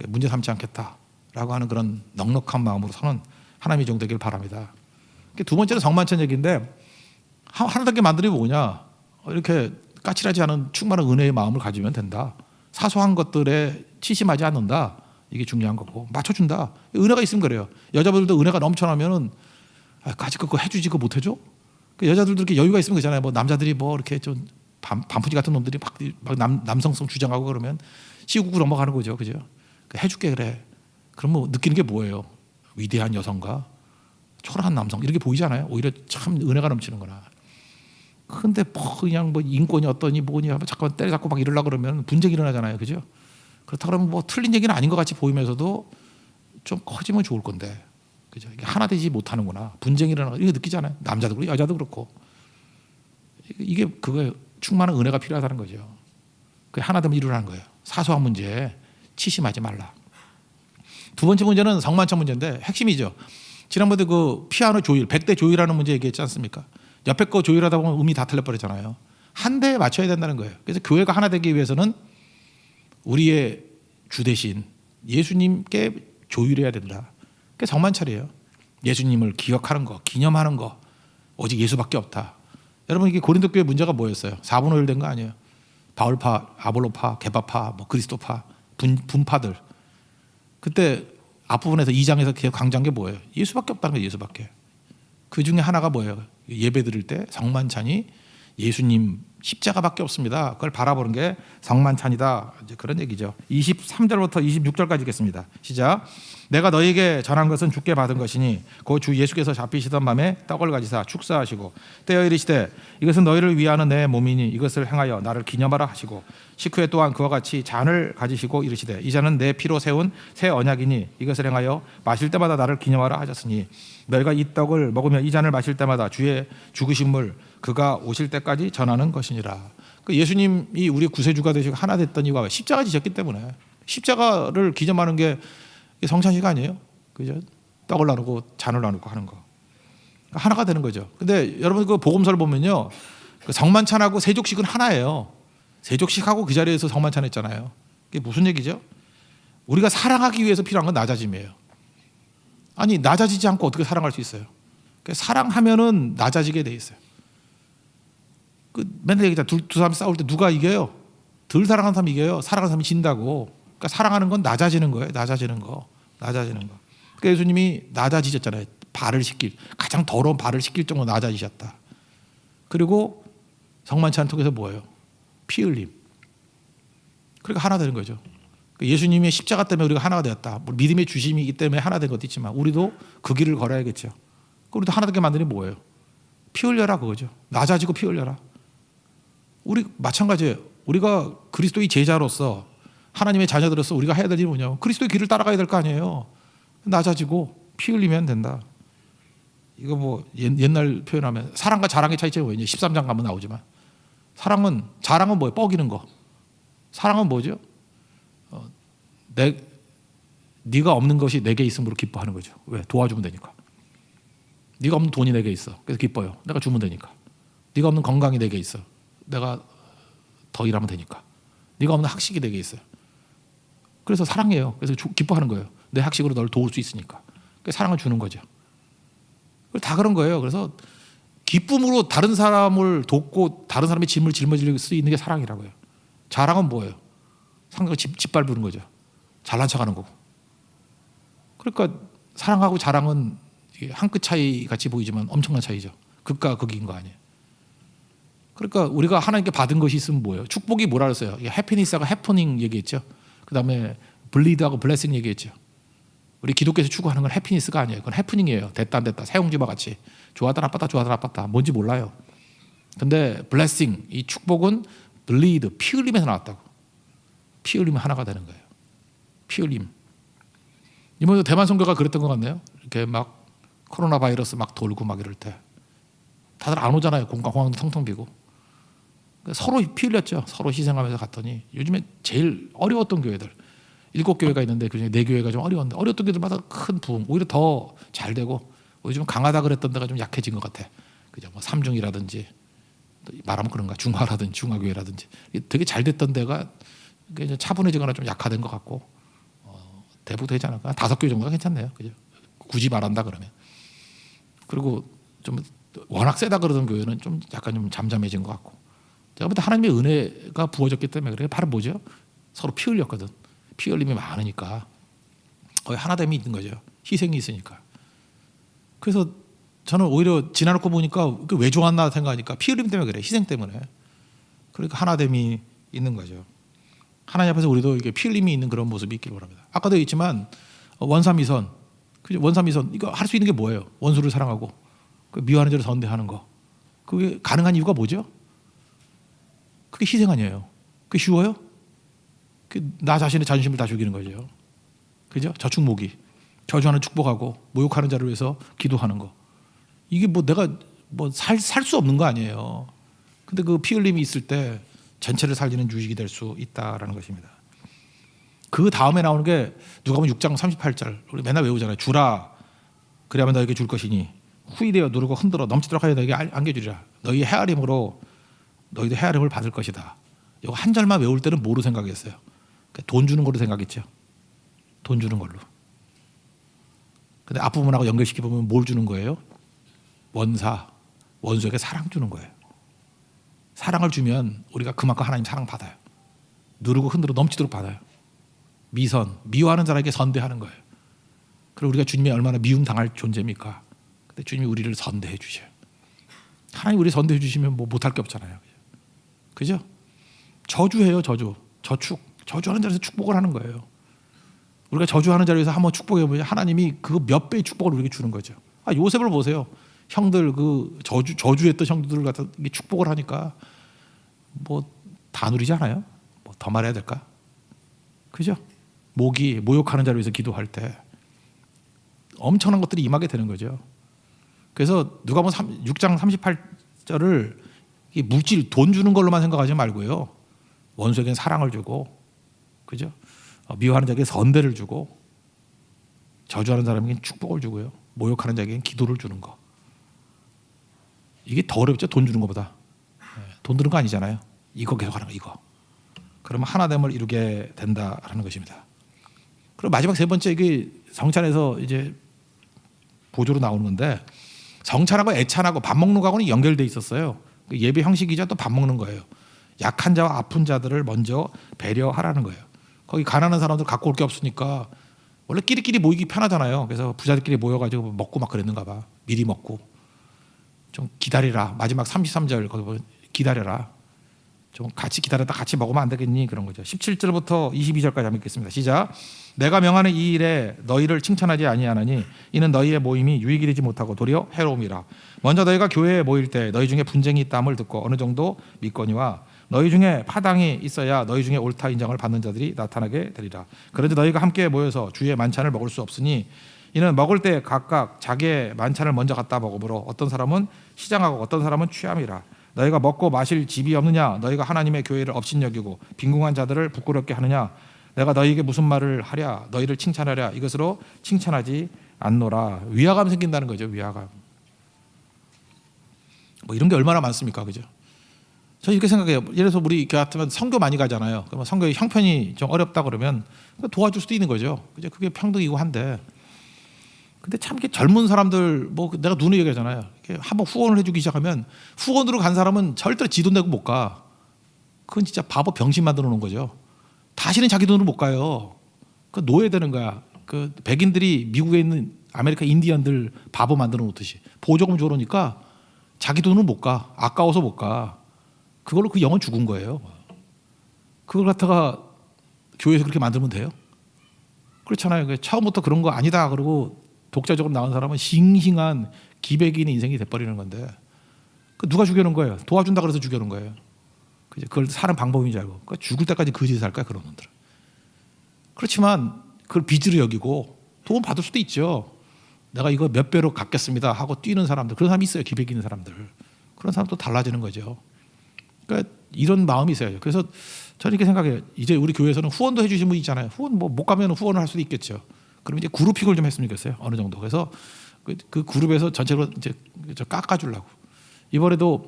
문제 삼지 않겠다라고 하는 그런 넉넉한 마음으로서는 하나님의 종 되길 바랍니다. 두 번째는 성만찬 얘기인데 하나님께 만드는 게 뭐냐? 이렇게 까칠하지 않은 충만한 은혜의 마음을 가지면 된다. 사소한 것들에 치심하지 않는다. 이게 중요한 거고 맞춰준다. 은혜가 있으면 그래요. 여자분들도 은혜가 넘쳐나면은 까짓 거 해주지 그거 못 해줘? 여자들도 이렇게 여유가 있으면 그잖아요. 뭐 남자들이 뭐 이렇게 좀 반푸지 같은 놈들이 막 남성성 주장하고 그러면 씌우고 넘어가는 거죠, 그죠? 해줄게 그래. 그럼 뭐 느끼는 게 뭐예요? 위대한 여성과 초라한 남성 이렇게 보이잖아요. 오히려 참 은혜가 넘치는구나. 근데 뭐 그냥 뭐 인권이 어떠니 뭐니 잠깐 때려잡고 막 이러려고 그러면 분쟁이 일어나잖아요, 그죠? 그렇다 그러면 뭐 틀린 얘기는 아닌 것 같이 보이면서도 좀 커지면 좋을 건데, 그죠? 이게 하나 되지 못하는구나. 분쟁이 일어나 이거 느끼잖아요. 남자도 그렇고 여자도 그렇고. 이게 그거예요. 충만한 은혜가 필요하다는 거죠. 그게 하나 되면 이루라는 거예요. 사소한 문제에 치심하지 말라. 두 번째 문제는 성만찬 문제인데 핵심이죠. 지난번에 그 피아노 조율, 100대 조율하는 문제 얘기했지 않습니까? 옆에 거 조율하다 보면 음이 다 틀려버리잖아요. 한 대에 맞춰야 된다는 거예요. 그래서 교회가 하나 되기 위해서는 우리의 주 대신 예수님께 조율해야 된다. 그게 성만찬이에요. 예수님을 기억하는 거, 기념하는 거, 오직 예수밖에 없다. 여러분 이게 고린도 교회 문제가 뭐였어요? 4분의 1 된 거 아니에요? 바울파, 아볼로파, 게바파, 뭐 그리스도파, 분파들. 그때 앞부분에서 2장에서 계속 강조한 게 뭐예요? 예수밖에 없다는 거예요. 예수밖에. 그 중에 하나가 뭐예요? 예배 드릴 때 성만찬이 예수님 십자가밖에 없습니다. 그걸 바라보는 게 성만찬이다. 이제 그런 얘기죠. 23절부터 26절까지 읽겠습니다. 시작. 내가 너에게 전한 것은 주께 받은 것이니 그 주 예수께서 잡히시던 밤에 떡을 가지사 축사하시고 떼어 이르시되 이것은 너희를 위하는 내 몸이니 이것을 행하여 나를 기념하라 하시고 식후에 또한 그와 같이 잔을 가지시고 이르시되 이 잔은 내 피로 세운 새 언약이니 이것을 행하여 마실 때마다 나를 기념하라 하셨으니 너희가 이 떡을 먹으며 이 잔을 마실 때마다 주의 죽으심을 그가 오실 때까지 전하는 것이니라. 그 예수님이 우리 구세주가 되시고 하나 됐던 이유가 십자가 지셨기 때문에 십자가를 기념하는 게 성찬식 아니에요? 그죠? 떡을 나누고 잔을 나누고 하는 거 하나가 되는 거죠. 근데 여러분 그 복음서를 보면요, 그 성만찬하고 세족식은 하나예요. 세족식하고 그 자리에서 성만찬 했잖아요. 그게 무슨 얘기죠? 우리가 사랑하기 위해서 필요한 건 낮아짐이에요. 아니 낮아지지 않고 어떻게 사랑할 수 있어요? 사랑하면은 낮아지게 돼 있어요. 그 맨날 얘기잖아. 두 사람이 싸울 때 누가 이겨요? 덜 사랑하는 사람이 이겨요. 사랑하는 사람이 진다고. 그러니까 사랑하는 건 낮아지는 거예요. 낮아지는 거. 그러니까 예수님이 낮아지셨잖아요. 발을 씻길, 가장 더러운 발을 씻길 정도로 낮아지셨다. 그리고 성만찬을 통해서 뭐예요? 피 흘림. 그러니까 하나 되는 거죠. 예수님의 십자가 때문에 우리가 하나가 되었다. 믿음의 주심이기 때문에 하나 된 것도 있지만 우리도 그 길을 걸어야겠죠. 우리도 하나 되게 만드는 게 뭐예요? 피 흘려라 그거죠. 낮아지고 피 흘려라. 우리 마찬가지예요. 우리가 그리스도의 제자로서 하나님의 자녀들로서 우리가 해야 될 일이 뭐냐면 그리스도의 길을 따라가야 될 거 아니에요. 낮아지고 피 흘리면 된다. 이거 뭐 옛날 표현하면 사랑과 자랑의 차이점이 뭐냐? 13장 가면 나오지만 자랑은 뭐예요? 뻐기는 거. 사랑은 뭐죠? 네가 없는 것이 내게 있음으로 기뻐하는 거죠. 왜? 도와주면 되니까. 네가 없는 돈이 내게 있어. 그래서 기뻐요. 내가 주면 되니까. 네가 없는 건강이 내게 있어. 내가 더 일하면 되니까. 네가 없는 학식이 내게 있어요. 그래서 사랑해요. 그래서 기뻐하는 거예요. 내 학식으로 너를 도울 수 있으니까. 그래서 사랑을 주는 거죠. 다 그런 거예요. 그래서 기쁨으로 다른 사람을 돕고 다른 사람의 짐을 짊어질 수 있는 게 사랑이라고요. 자랑은 뭐예요? 상대가 짓밟는 거죠. 잘난 척하는 거고. 그러니까 사랑하고 자랑은 한 끗 차이 같이 보이지만 엄청난 차이죠. 극과 극인 거 아니에요. 그러니까 우리가 하나님께 받은 것이 있으면 뭐예요? 축복이 뭐라 그랬어요? 해피니스하고 해프닝 얘기했죠. 그 다음에 블리드하고 블레싱 얘기했죠. 우리 기독교에서 추구하는 건 해피니스가 아니에요. 그건 해프닝이에요. 됐다 안 됐다. 새용지와 같이 좋았다 나빴다 뭔지 몰라요. 근데 블레싱, 이 축복은 블리드, 피 흘림에서 나왔다고. 피 흘리면 하나가 되는 거예요. 피 흘림. 이번에도 대만 선교가 그랬던 것 같네요. 이렇게 막 코로나 바이러스 막 돌고 막 이럴 때 다들 안 오잖아요. 공항도 텅텅 비고. 서로 피 흘렸죠. 서로 희생하면서 갔더니 요즘에 제일 어려웠던 교회들 7교회가 있는데 그중에 4교회가 좀 어려웠는데 어려웠던 교회들마다 큰 부흥, 오히려 더 잘 되고 요즘 강하다 그랬던 데가 좀 약해진 것 같아. 그죠? 뭐 삼중이라든지 말하면 그런가 중화라든지 중화교회라든지 되게 잘 됐던 데가 차분해지거나 좀 약화된 것 같고 대부분 되지 않을까? 5교회 정도가 괜찮네요. 그죠? 굳이 말한다 그러면. 그리고 좀 워낙 세다 그러던 교회는 좀 약간 좀 잠잠해진 것 같고. 제가 볼 때 하나님의 은혜가 부어졌기 때문에 그래요. 바로 뭐죠? 서로 피 흘렸거든. 피 흘림이 많으니까 거의 하나됨이 있는 거죠. 희생이 있으니까. 그래서 저는 오히려 지나놓고 보니까 왜 좋았나 생각하니까 피 흘림 때문에 그래. 희생 때문에. 그러니까 하나됨이 있는 거죠. 하나님 앞에서 우리도 이게 피 흘림이 있는 그런 모습이 있길 바랍니다. 아까도 있지만 원삼위선, 원삼위선 이거 할 수 있는 게 뭐예요? 원수를 사랑하고 미워하는 자를 선대하는 거. 그게 가능한 이유가 뭐죠? 그게 희생 아니에요. 그게 쉬워요? 나 자신의 자존심을 다 죽이는 거죠. 그죠? 저축목이 저주하는 축복하고 모욕하는 자를 위해서 기도하는 거. 이게 뭐 내가 뭐 살 수 없는 거 아니에요. 근데 그 피 흘림이 있을 때 전체를 살리는 유익이 될 수 있다라는 것입니다. 그 다음에 나오는 게 누가복음 6장 38절. 우리 맨날 외우잖아요. 주라 그래야만 너에게 줄 것이니 후일되어 누르고 흔들어 넘치도록 하여 너에게 안겨주리라. 너희 헤아림으로 너희도 헤아림을 받을 것이다. 이거 한 절만 외울 때는 뭐로 생각했어요? 돈 주는 걸로 생각했죠. 돈 주는 걸로. 근데 앞부분하고 연결시켜보면 뭘 주는 거예요? 원수에게 사랑 주는 거예요. 사랑을 주면 우리가 그만큼 하나님 사랑 받아요. 누르고 흔들어 넘치도록 받아요. 미워하는 자에게 선대하는 거예요. 그리고 우리가 주님이 얼마나 미움 당할 존재입니까? 근데 주님이 우리를 선대해 주셔요. 하나님 우리 선대해 주시면 뭐 못할 게 없잖아요. 그죠? 저주해요. 저주하는 자리에서 축복을 하는 거예요. 우리가 저주하는 자리에서 한번 축복해 보면 하나님이 그 몇 배의 축복을 우리에게 주는 거죠. 요셉을 보세요. 형들 그 저주했던 형들 갖다 축복을 하니까 뭐 다 누리잖아요. 뭐 더 말해야 될까? 그죠? 모욕하는 자를 위해서 기도할 때 엄청난 것들이 임하게 되는 거죠. 그래서 누가복음 6장 38절을 물질 돈 주는 걸로만 생각하지 말고요. 원수에게는 사랑을 주고, 그죠? 미워하는 자에게 선대를 주고, 저주하는 사람에게는 축복을 주고요. 모욕하는 자에게는 기도를 주는 거. 이게 더 어렵죠. 돈 주는 것보다. 돈 드는 거 아니잖아요. 이거 계속 하는 거 이거. 그러면 하나됨을 이루게 된다라는 것입니다. 그리고 마지막 세 번째 이게 성찬에서 이제 보조로 나오는 건데 성찬하고 애찬하고 밥 먹는 거하고는 연결돼 있었어요. 예배 형식이자 또 밥 먹는 거예요. 약한 자와 아픈 자들을 먼저 배려하라는 거예요. 거기 가난한 사람들 갖고 올 게 없으니까 원래 끼리끼리 모이기 편하잖아요. 그래서 부자들끼리 모여가지고 먹고 막 그랬는가 봐. 미리 먹고 좀 기다리라. 마지막 33절 거기 보면 기다려라. 좀 같이 기다렸다 같이 먹으면 안 되겠니? 그런 거죠. 17절부터 22절까지 한번 읽겠습니다. 시작. 내가 명하는 이 일에 너희를 칭찬하지 아니하나니 이는 너희의 모임이 유익이 되지 못하고 도리어 해로움이라. 먼저 너희가 교회에 모일 때 너희 중에 분쟁이 있다함을 듣고 어느 정도 믿거니와 너희 중에 파당이 있어야 너희 중에 옳다 인정을 받는 자들이 나타나게 되리라. 그런데 너희가 함께 모여서 주의 만찬을 먹을 수 없으니 이는 먹을 때 각각 자기의 만찬을 먼저 갖다 먹으므로 어떤 사람은 시장하고 어떤 사람은 취함이라. 너희가 먹고 마실 집이 없느냐? 너희가 하나님의 교회를 업신여기고 빈궁한 자들을 부끄럽게 하느냐? 내가 너희에게 무슨 말을 하랴? 너희를 칭찬하랴? 이것으로 칭찬하지 않노라. 위화감 생긴다는 거죠. 위화감. 뭐 이런 게 얼마나 많습니까, 그죠? 저 이렇게 생각해요. 예를 들어서 우리 교회 같으면 선교 많이 가잖아요. 그러면 선교의 형편이 좀 어렵다 그러면 도와줄 수도 있는 거죠. 그죠? 그게 평등이고 한데. 근데 참 이게 젊은 사람들 뭐 내가 눈에 얘기하잖아요. 한번 후원을 해주기 시작하면 후원으로 간 사람은 절대로 지 돈 내고 못 가. 그건 진짜 바보 병신 만들어 놓은 거죠. 다시는 자기 돈으로 못 가요. 그 노예되는 거야. 그 백인들이 미국에 있는 아메리카 인디언들 바보 만들어 놓듯이 보조금 줘 놓으니까 자기 돈으로 못 가. 아까워서 못 가. 그걸로 그 영혼 죽은 거예요. 그걸 갖다가 교회에서 그렇게 만들면 돼요? 그렇잖아요. 처음부터 그런 거 아니다 그러고 독자적으로 나온 사람은 싱싱한 기백인의 인생이 돼버리는 건데 누가 죽여놓은 거예요? 도와준다 그래서 죽여놓은 거예요. 그걸 사는 방법인 줄 알고 죽을 때까지 거짓을 할 거야 그런 놈들은. 그렇지만 그걸 빚으로 여기고 도움 받을 수도 있죠. 내가 이거 몇 배로 갚겠습니다 하고 뛰는 사람들, 그런 사람이 있어요. 기백 있는 사람들. 그런 사람도 달라지는 거죠. 그러니까 이런 마음이 있어요. 그래서 저는 이렇게 생각해요. 이제 우리 교회에서는 후원도 해주신 분 있잖아요. 후원 뭐 못 가면 후원을 할 수도 있겠죠. 그럼 이제 그룹픽을 좀 했으면 좋겠어요. 어느 정도. 그래서 그 그룹에서 전체로 이제 깎아주려고. 이번에도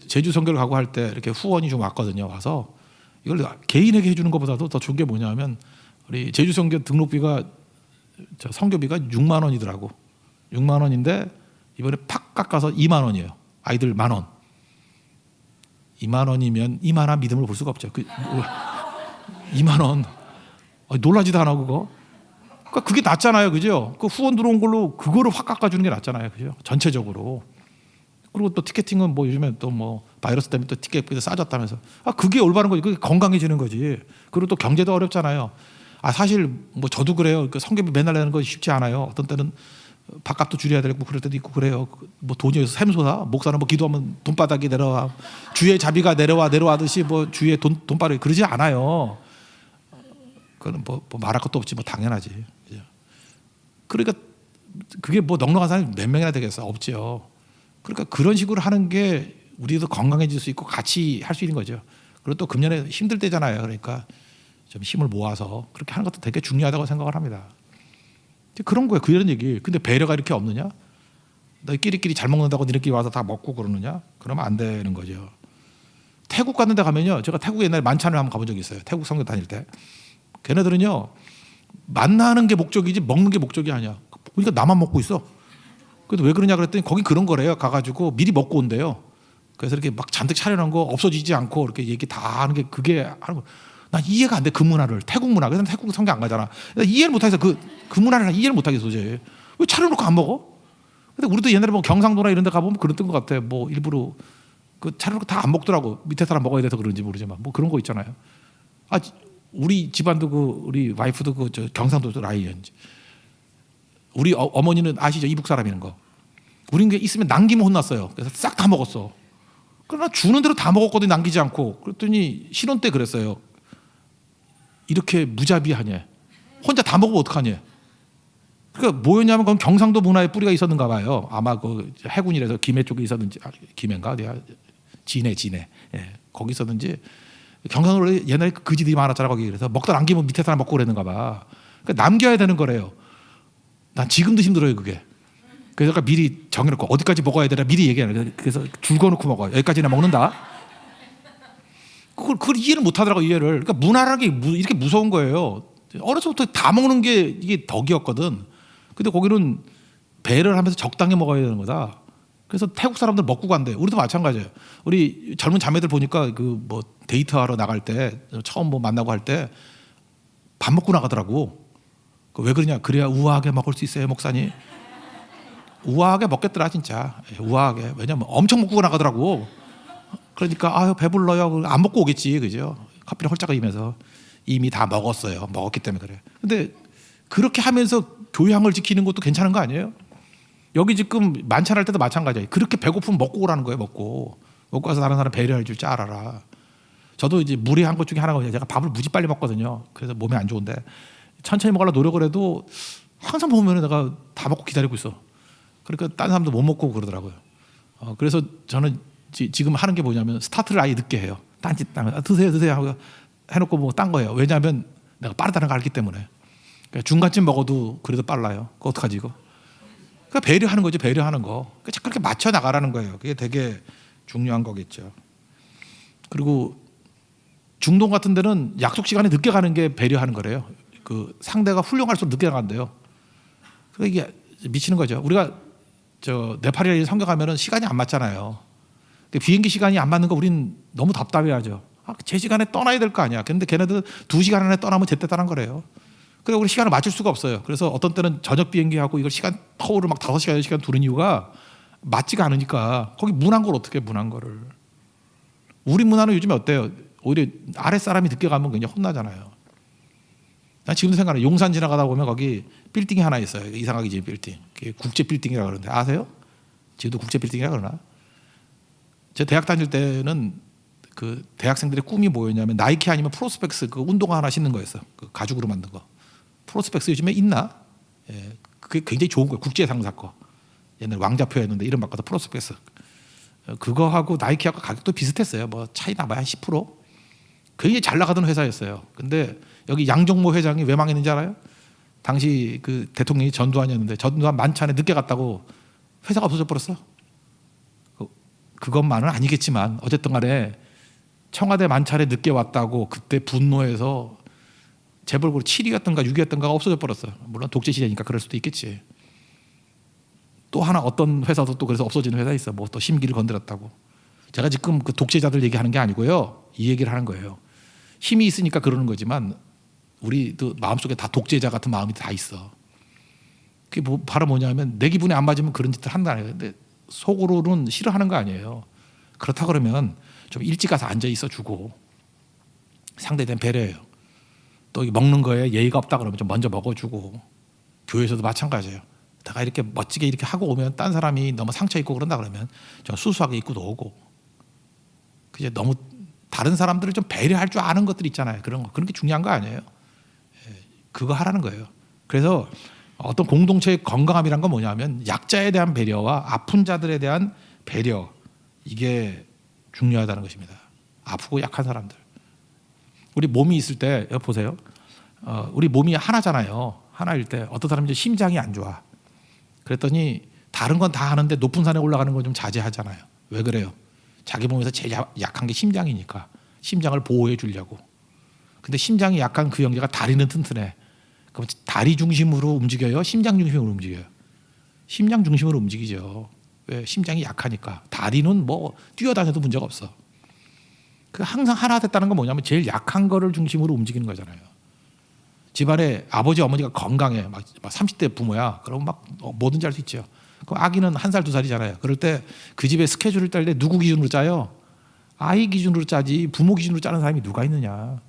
제주 선교를 가고 할 때 이렇게 후원이 좀 왔거든요. 와서 이걸 개인에게 해주는 것보다도 더 좋은 게 뭐냐면 우리 제주 선교 등록비가 선교비가 6만 원이더라고. 6만 원인데 이번에 팍 깎아서 2만 원이에요. 아이들 1만 원. 2만 원이면 이만한 믿음을 볼 수가 없죠. 2만 원. 놀라지도 않아 그거. 그러니까 그게 낫잖아요, 그죠? 그 후원 들어온 걸로 그거를 확 깎아주는 게 낫잖아요, 그죠? 전체적으로. 그리고 또 티켓팅은 뭐 요즘에 또 뭐 바이러스 때문에 또 티켓비도 싸졌다면서. 그게 올바른 거지. 그게 건강해지는 거지. 그리고 또 경제도 어렵잖아요. 사실 뭐 저도 그래요. 그 성경비 맨날 내는 거 쉽지 않아요. 어떤 때는 밥값도 줄여야 되고 그럴 때도 있고 그래요. 뭐 돈이 샘솟아. 목사는 뭐 기도하면 돈바닥이 내려와. 주의 자비가 내려와듯이 뭐 주의 돈바닥이 그러지 않아요. 그건 뭐 말할 것도 없지. 뭐 당연하지. 그러니까 그게 뭐 넉넉한 사람이 몇 명이나 되겠어? 없죠. 그러니까 그런 식으로 하는 게 우리도 건강해질 수 있고 같이 할 수 있는 거죠. 그리고 또 금년에 힘들 때잖아요. 그러니까 좀 힘을 모아서 그렇게 하는 것도 되게 중요하다고 생각을 합니다. 그런 거예요. 그런 얘기. 근데 배려가 이렇게 없느냐? 너희끼리끼리 잘 먹는다고 니네끼리 와서 다 먹고 그러느냐? 그러면 안 되는 거죠. 태국 갔는 데 가면요. 제가 태국에 옛날에 만찬을 한번 가본 적이 있어요. 태국 선교 다닐 때. 걔네들은요. 만나는 게 목적이지 먹는 게 목적이 아니야. 보니까 나만 먹고 있어. 그래도 왜 그러냐 그랬더니 거기 그런 거래요. 가가지고 미리 먹고 온대요. 그래서 이렇게 막 잔뜩 차려놓은 거 없어지지 않고 이렇게 얘기 다 하는 게 그게 하는 거. 난 이해가 안 돼. 그 문화를. 태국 문화. 그래서 태국 성경 안 가잖아. 이해를 못하겠어. 그 문화를 이해를 못하겠어. 도저히. 왜 차려놓고 안 먹어? 근데 우리도 옛날에 뭐 경상도나 이런 데 가보면 그랬던 것 같아. 뭐 일부러 그 차려놓고 다 안 먹더라고. 밑에 사람 먹어야 돼서 그런지 모르지만 뭐 그런 거 있잖아요. 우리 집안도 우리 와이프도 저 경상도 라이언지. 우리 어머니는 아시죠? 이북 사람이는 거. 우린 게 있으면 남기면 혼났어요. 그래서 싹 다 먹었어. 그러나 주는 대로 다 먹었거든요. 남기지 않고. 그랬더니 신혼 때 그랬어요. 이렇게 무자비하냐. 혼자 다 먹으면 어떡하냐. 그러니까 뭐였냐면 그건 경상도 문화에 뿌리가 있었는가 봐요. 아마 그 해군이라서 김해 쪽에 있었는지 김해인가? 진해. 예, 거기 있었는지. 경상도로 옛날에 거지들이 많았잖아 거기. 그래서 먹다 남기면 밑에 사람 먹고 그러는가 봐. 그러니까 남겨야 되는 거래요. 난 지금도 힘들어요 그게. 그래서 미리 정해놓고 어디까지 먹어야 되나 미리 얘기하는. 그래서 줄 거놓고 먹어요. 여기까지나 먹는다. 그걸 이해를 못하더라고 이해를. 그러니까 문화라는 게 이렇게 무서운 거예요. 어려서부터 다 먹는 게 이게 덕이었거든. 근데 거기는 배를 하면서 적당히 먹어야 되는 거다. 그래서 태국 사람들 먹고 간대. 우리도 마찬가지예요. 우리 젊은 자매들 보니까 그 뭐 데이트하러 나갈 때 처음 뭐 만나고 할 때 밥 먹고 나가더라고. 왜 그러냐? 그래야 우아하게 먹을 수 있어요, 목사님. 우아하게 먹겠더라 진짜. 우아하게. 왜냐면 엄청 먹고 나가더라고. 그러니까 아유 배불러요. 안 먹고 오겠지, 그죠? 커피를 홀짝거리면서 이미 다 먹었어요. 먹었기 때문에 그래. 근데 그렇게 하면서 교양을 지키는 것도 괜찮은 거 아니에요? 여기 지금 만찬할 때도 마찬가지예요. 그렇게 배고프면 먹고 오라는 거예요. 먹고 가서 다른 사람 배려할 줄 알아라. 저도 이제 무리한 것 중에 하나가 제가 밥을 무지 빨리 먹거든요. 그래서 몸에 안 좋은데 천천히 먹으려고 노력을 해도 항상 보면 내가 다 먹고 기다리고 있어. 그러니까 다른 사람도 못 먹고 그러더라고요. 그래서 저는 지금 하는 게 뭐냐면 스타트를 아예 늦게 해요. 딴짓 드세요 하고 해놓고 뭐 딴 거예요. 왜냐하면 내가 빠르다는 걸 알기 때문에. 그러니까 중간쯤 먹어도 그래도 빨라요. 그거 어떡하지 이거? 그러니까 배려하는 거죠. 배려하는 거. 그러니까 그렇게 맞춰 나가라는 거예요. 그게 되게 중요한 거겠죠. 그리고 중동 같은 데는 약속 시간에 늦게 가는 게 배려하는 거래요. 그 상대가 훌륭할수록 늦게 나간대요. 그러니까 이게 미치는 거죠. 우리가 저 네팔이나 성경 가면은 시간이 안 맞잖아요. 비행기 시간이 안 맞는 거 우린 너무 답답해하죠. 제 시간에 떠나야 될 거 아니야. 근데 걔네들 2시간 안에 떠나면 제때다는 거래요. 그래 우리 시간을 맞출 수가 없어요. 그래서 어떤 때는 저녁 비행기하고 이걸 시간 터울을 막 5시간 6시간 두는 이유가 맞지가 않으니까. 거기 문한 걸 어떻게 문한 거를. 우리 문화는 요즘에 어때요? 오히려 아랫사람이 늦게 가면 그냥 혼나잖아요. 난 지금도 생각나요. 용산 지나가다 보면 거기 빌딩이 하나 있어요. 이상하게 지은 빌딩. 그게 국제 빌딩이라고 그러는데 아세요? 지금도 국제 빌딩이라고 그러나? 제 대학 다닐 때는 그 대학생들의 꿈이 뭐였냐면 나이키 아니면 프로스펙스 그 운동화 하나 신는 거였어. 그 가죽으로 만든 거. 프로스펙스 요즘에 있나? 예, 그게 굉장히 좋은 거예요. 국제 상사 거. 옛날 왕자표였는데 이름 바꿔서 프로스펙스. 그거하고 나이키하고 가격도 비슷했어요. 뭐 차이 나봐야 한 10%. 굉장히 잘 나가던 회사였어요. 근데 여기 양정모 회장이 왜 망했는지 알아요? 당시 그 대통령이 전두환이었는데 전두환 만찬에 늦게 갔다고 회사가 없어져 버렸어. 그것만은 아니겠지만 어쨌든 간에 청와대 만찬에 늦게 왔다고 그때 분노해서 재벌으로 7위였던가 6위였던가가 없어져 버렸어요. 물론 독재 시대니까 그럴 수도 있겠지. 또 하나 어떤 회사도 또 그래서 없어지는 회사 있어. 뭐 또 심기를 건드렸다고. 제가 지금 그 독재자들 얘기하는 게 아니고요. 이 얘기를 하는 거예요. 힘이 있으니까 그러는 거지만 우리도 마음속에 다 독재자 같은 마음이 다 있어. 그게 바로 뭐냐면 내 기분에 안 맞으면 그런 짓을 한다. 근데 속으로는 싫어하는 거 아니에요. 그렇다 그러면 좀 일찍 가서 앉아 있어 주고 상대에 대한 배려예요. 또 먹는 거에 예의가 없다 그러면 좀 먼저 먹어주고 교회에서도 마찬가지예요. 내가 이렇게 멋지게 이렇게 하고 오면 딴 사람이 너무 상처 입고 그런다 그러면 좀 수수하게 입고도 오고 그게 너무 다른 사람들을 좀 배려할 줄 아는 것들 있잖아요. 그런 게 중요한 거 아니에요. 그거 하라는 거예요. 그래서 어떤 공동체의 건강함이란 건 뭐냐면 약자에 대한 배려와 아픈 자들에 대한 배려 이게 중요하다는 것입니다. 아프고 약한 사람들. 우리 몸이 있을 때 보세요. 우리 몸이 하나잖아요. 하나일 때 어떤 사람이 이제 심장이 안 좋아. 그랬더니 다른 건 다 하는데 높은 산에 올라가는 건 좀 자제하잖아요. 왜 그래요? 자기 몸에서 제일 약한 게 심장이니까 심장을 보호해 주려고. 근데 심장이 약한 그 형제가 다리는 튼튼해. 그럼 다리 중심으로 움직여요? 심장 중심으로 움직여요? 심장 중심으로 움직이죠. 왜? 심장이 약하니까. 다리는 뭐 뛰어다녀도 문제가 없어. 그 항상 하나 됐다는 건 뭐냐면 제일 약한 거를 중심으로 움직이는 거잖아요. 집안에 아버지 어머니가 건강해. 막 30대 부모야. 그러면 막 뭐든지 할 수 있죠. 그 아기는 1살 2살이잖아요. 그럴 때 그 집에 스케줄을 짤 때 누구 기준으로 짜요? 아이 기준으로 짜지 부모 기준으로 짜는 사람이 누가 있느냐.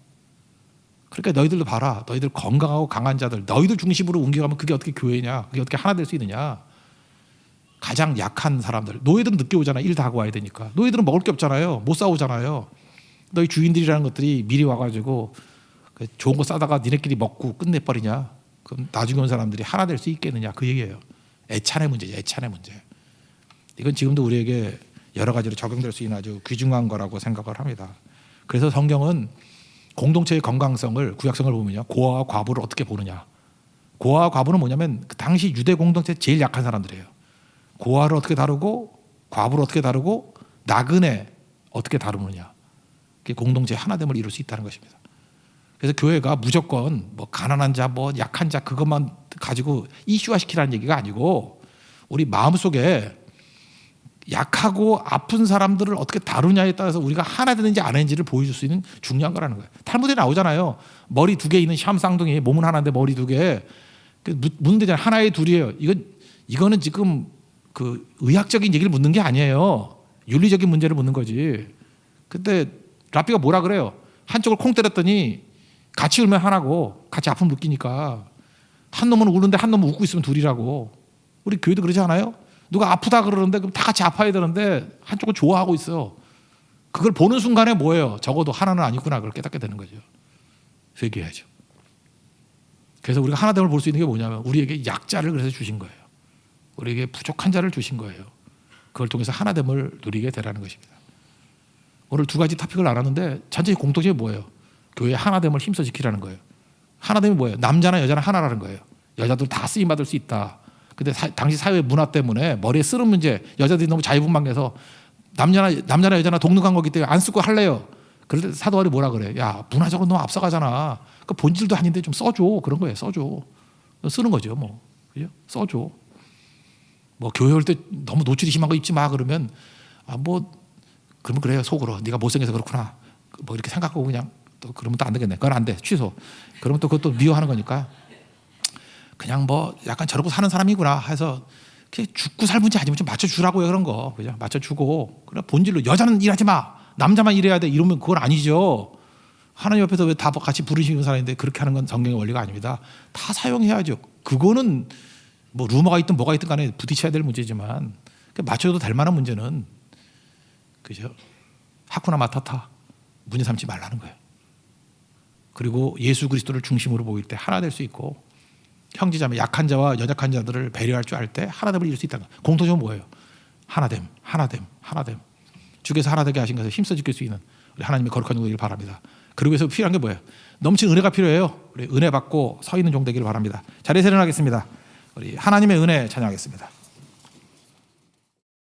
그러니까 너희들도 봐라. 너희들 건강하고 강한 자들 너희들 중심으로 옮겨가면 그게 어떻게 교회냐. 그게 어떻게 하나 될 수 있느냐. 가장 약한 사람들. 노예들은 늦게 오잖아. 일 다 하고 와야 되니까. 노예들은 먹을 게 없잖아요. 못 싸우잖아요. 너희 주인들이라는 것들이 미리 와가지고 좋은 거 싸다가 니네끼리 먹고 끝내버리냐. 그럼 나중에 온 사람들이 하나 될 수 있겠느냐. 그 얘기예요. 애찬의 문제죠. 애찬의 문제. 이건 지금도 우리에게 여러 가지로 적용될 수 있는 아주 귀중한 거라고 생각을 합니다. 그래서 성경은 공동체의 건강성을 구약성을 보면요. 고아와 과부를 어떻게 보느냐. 고아와 과부는 뭐냐면 그 당시 유대 공동체 제일 약한 사람들이에요. 고아를 어떻게 다루고 과부를 어떻게 다루고 나그네 어떻게 다루느냐. 그게 공동체의 하나됨을 이룰 수 있다는 것입니다. 그래서 교회가 무조건 뭐 가난한 자, 뭐 약한 자 그것만 가지고 이슈화 시키라는 얘기가 아니고 우리 마음속에 약하고 아픈 사람들을 어떻게 다루냐에 따라서 우리가 하나 되는지 안 되는지를 보여줄 수 있는 중요한 거라는 거예요. 탈무드에 나오잖아요. 머리 2개 있는 샴 쌍둥이, 몸은 하나인데 머리 2개. 묻는 데잖아요. 하나에 둘이에요. 이거는 지금 그 의학적인 얘기를 묻는 게 아니에요. 윤리적인 문제를 묻는 거지. 근데 랍비가 뭐라 그래요? 한쪽을 콩 때렸더니 같이 울면 하나고 같이 아픔 느끼니까 한 놈은 우는데 한 놈은 웃고 있으면 둘이라고. 우리 교회도 그러지 않아요? 누가 아프다 그러는데 그럼 다 같이 아파야 되는데 한쪽은 좋아하고 있어. 그걸 보는 순간에 뭐예요? 적어도 하나는 아니구나. 그걸 깨닫게 되는 거죠. 회개해야죠. 그래서 우리가 하나됨을 볼 수 있는 게 뭐냐면 우리에게 약자를 그래서 주신 거예요. 우리에게 부족한 자를 주신 거예요. 그걸 통해서 하나됨을 누리게 되라는 것입니다. 오늘 2가지 토픽을 알았는데 전체 공통점이 뭐예요? 교회의 하나됨을 힘써 지키라는 거예요. 하나됨이 뭐예요? 남자나 여자나 하나라는 거예요. 여자들 다 쓰임받을 수 있다. 근데 당시 사회 문화 때문에 머리에 쓰는 문제, 여자들이 너무 자유분방해서 남자나 여자나 동등한 거기 때문에 안 쓰고 할래요. 그럴 때 사도 바울이 뭐라 그래? 야, 문화적으로 너무 앞서가잖아. 그 본질도 아닌데 좀 써줘. 그런 거예요. 써줘. 쓰는 거죠. 뭐, 그죠? 써줘. 뭐 교회 올 때 너무 노출이 심한 거 입지 마 그러면 그러면 그래요. 속으로 네가 못생겨서 그렇구나. 뭐 이렇게 생각하고 그냥 또 그러면 또 안 되겠네. 그건 안 돼. 취소. 그러면 또 그것도 미워하는 거니까. 그냥 뭐 약간 저러고 사는 사람이구나 해서 죽고 살 문제 아니면 좀 맞춰주라고요. 그런 거 그죠? 맞춰주고. 그래 본질로 여자는 일하지 마, 남자만 일해야 돼 이러면 그건 아니죠. 하나님 옆에서 왜 다 같이 부르시는 사람인데 그렇게 하는 건 성경의 원리가 아닙니다. 다 사용해야죠. 그거는 뭐 루머가 있든 뭐가 있든 간에 부딪혀야 될 문제지만 맞춰도 될 만한 문제는 그죠? 하쿠나 마타타 문제 삼지 말라는 거예요. 그리고 예수 그리스도를 중심으로 보일 때 하나 될 수 있고 형제자매 약한 자와 연약한 자들을 배려할 줄 알 때 하나됨을 이룰 수 있다는 거예요. 공통점은 뭐예요? 하나됨. 주께서 하나 되게 하신 것을 힘써 지킬 수 있는 우리 하나님의 거룩한 종 되기를 바랍니다. 그러기 위해서 필요한 게 뭐예요? 넘치는 은혜가 필요해요. 우리 은혜 받고 서 있는 종 되기를 바랍니다. 자리에서 일어나겠습니다. 우리 하나님의 은혜 찬양하겠습니다.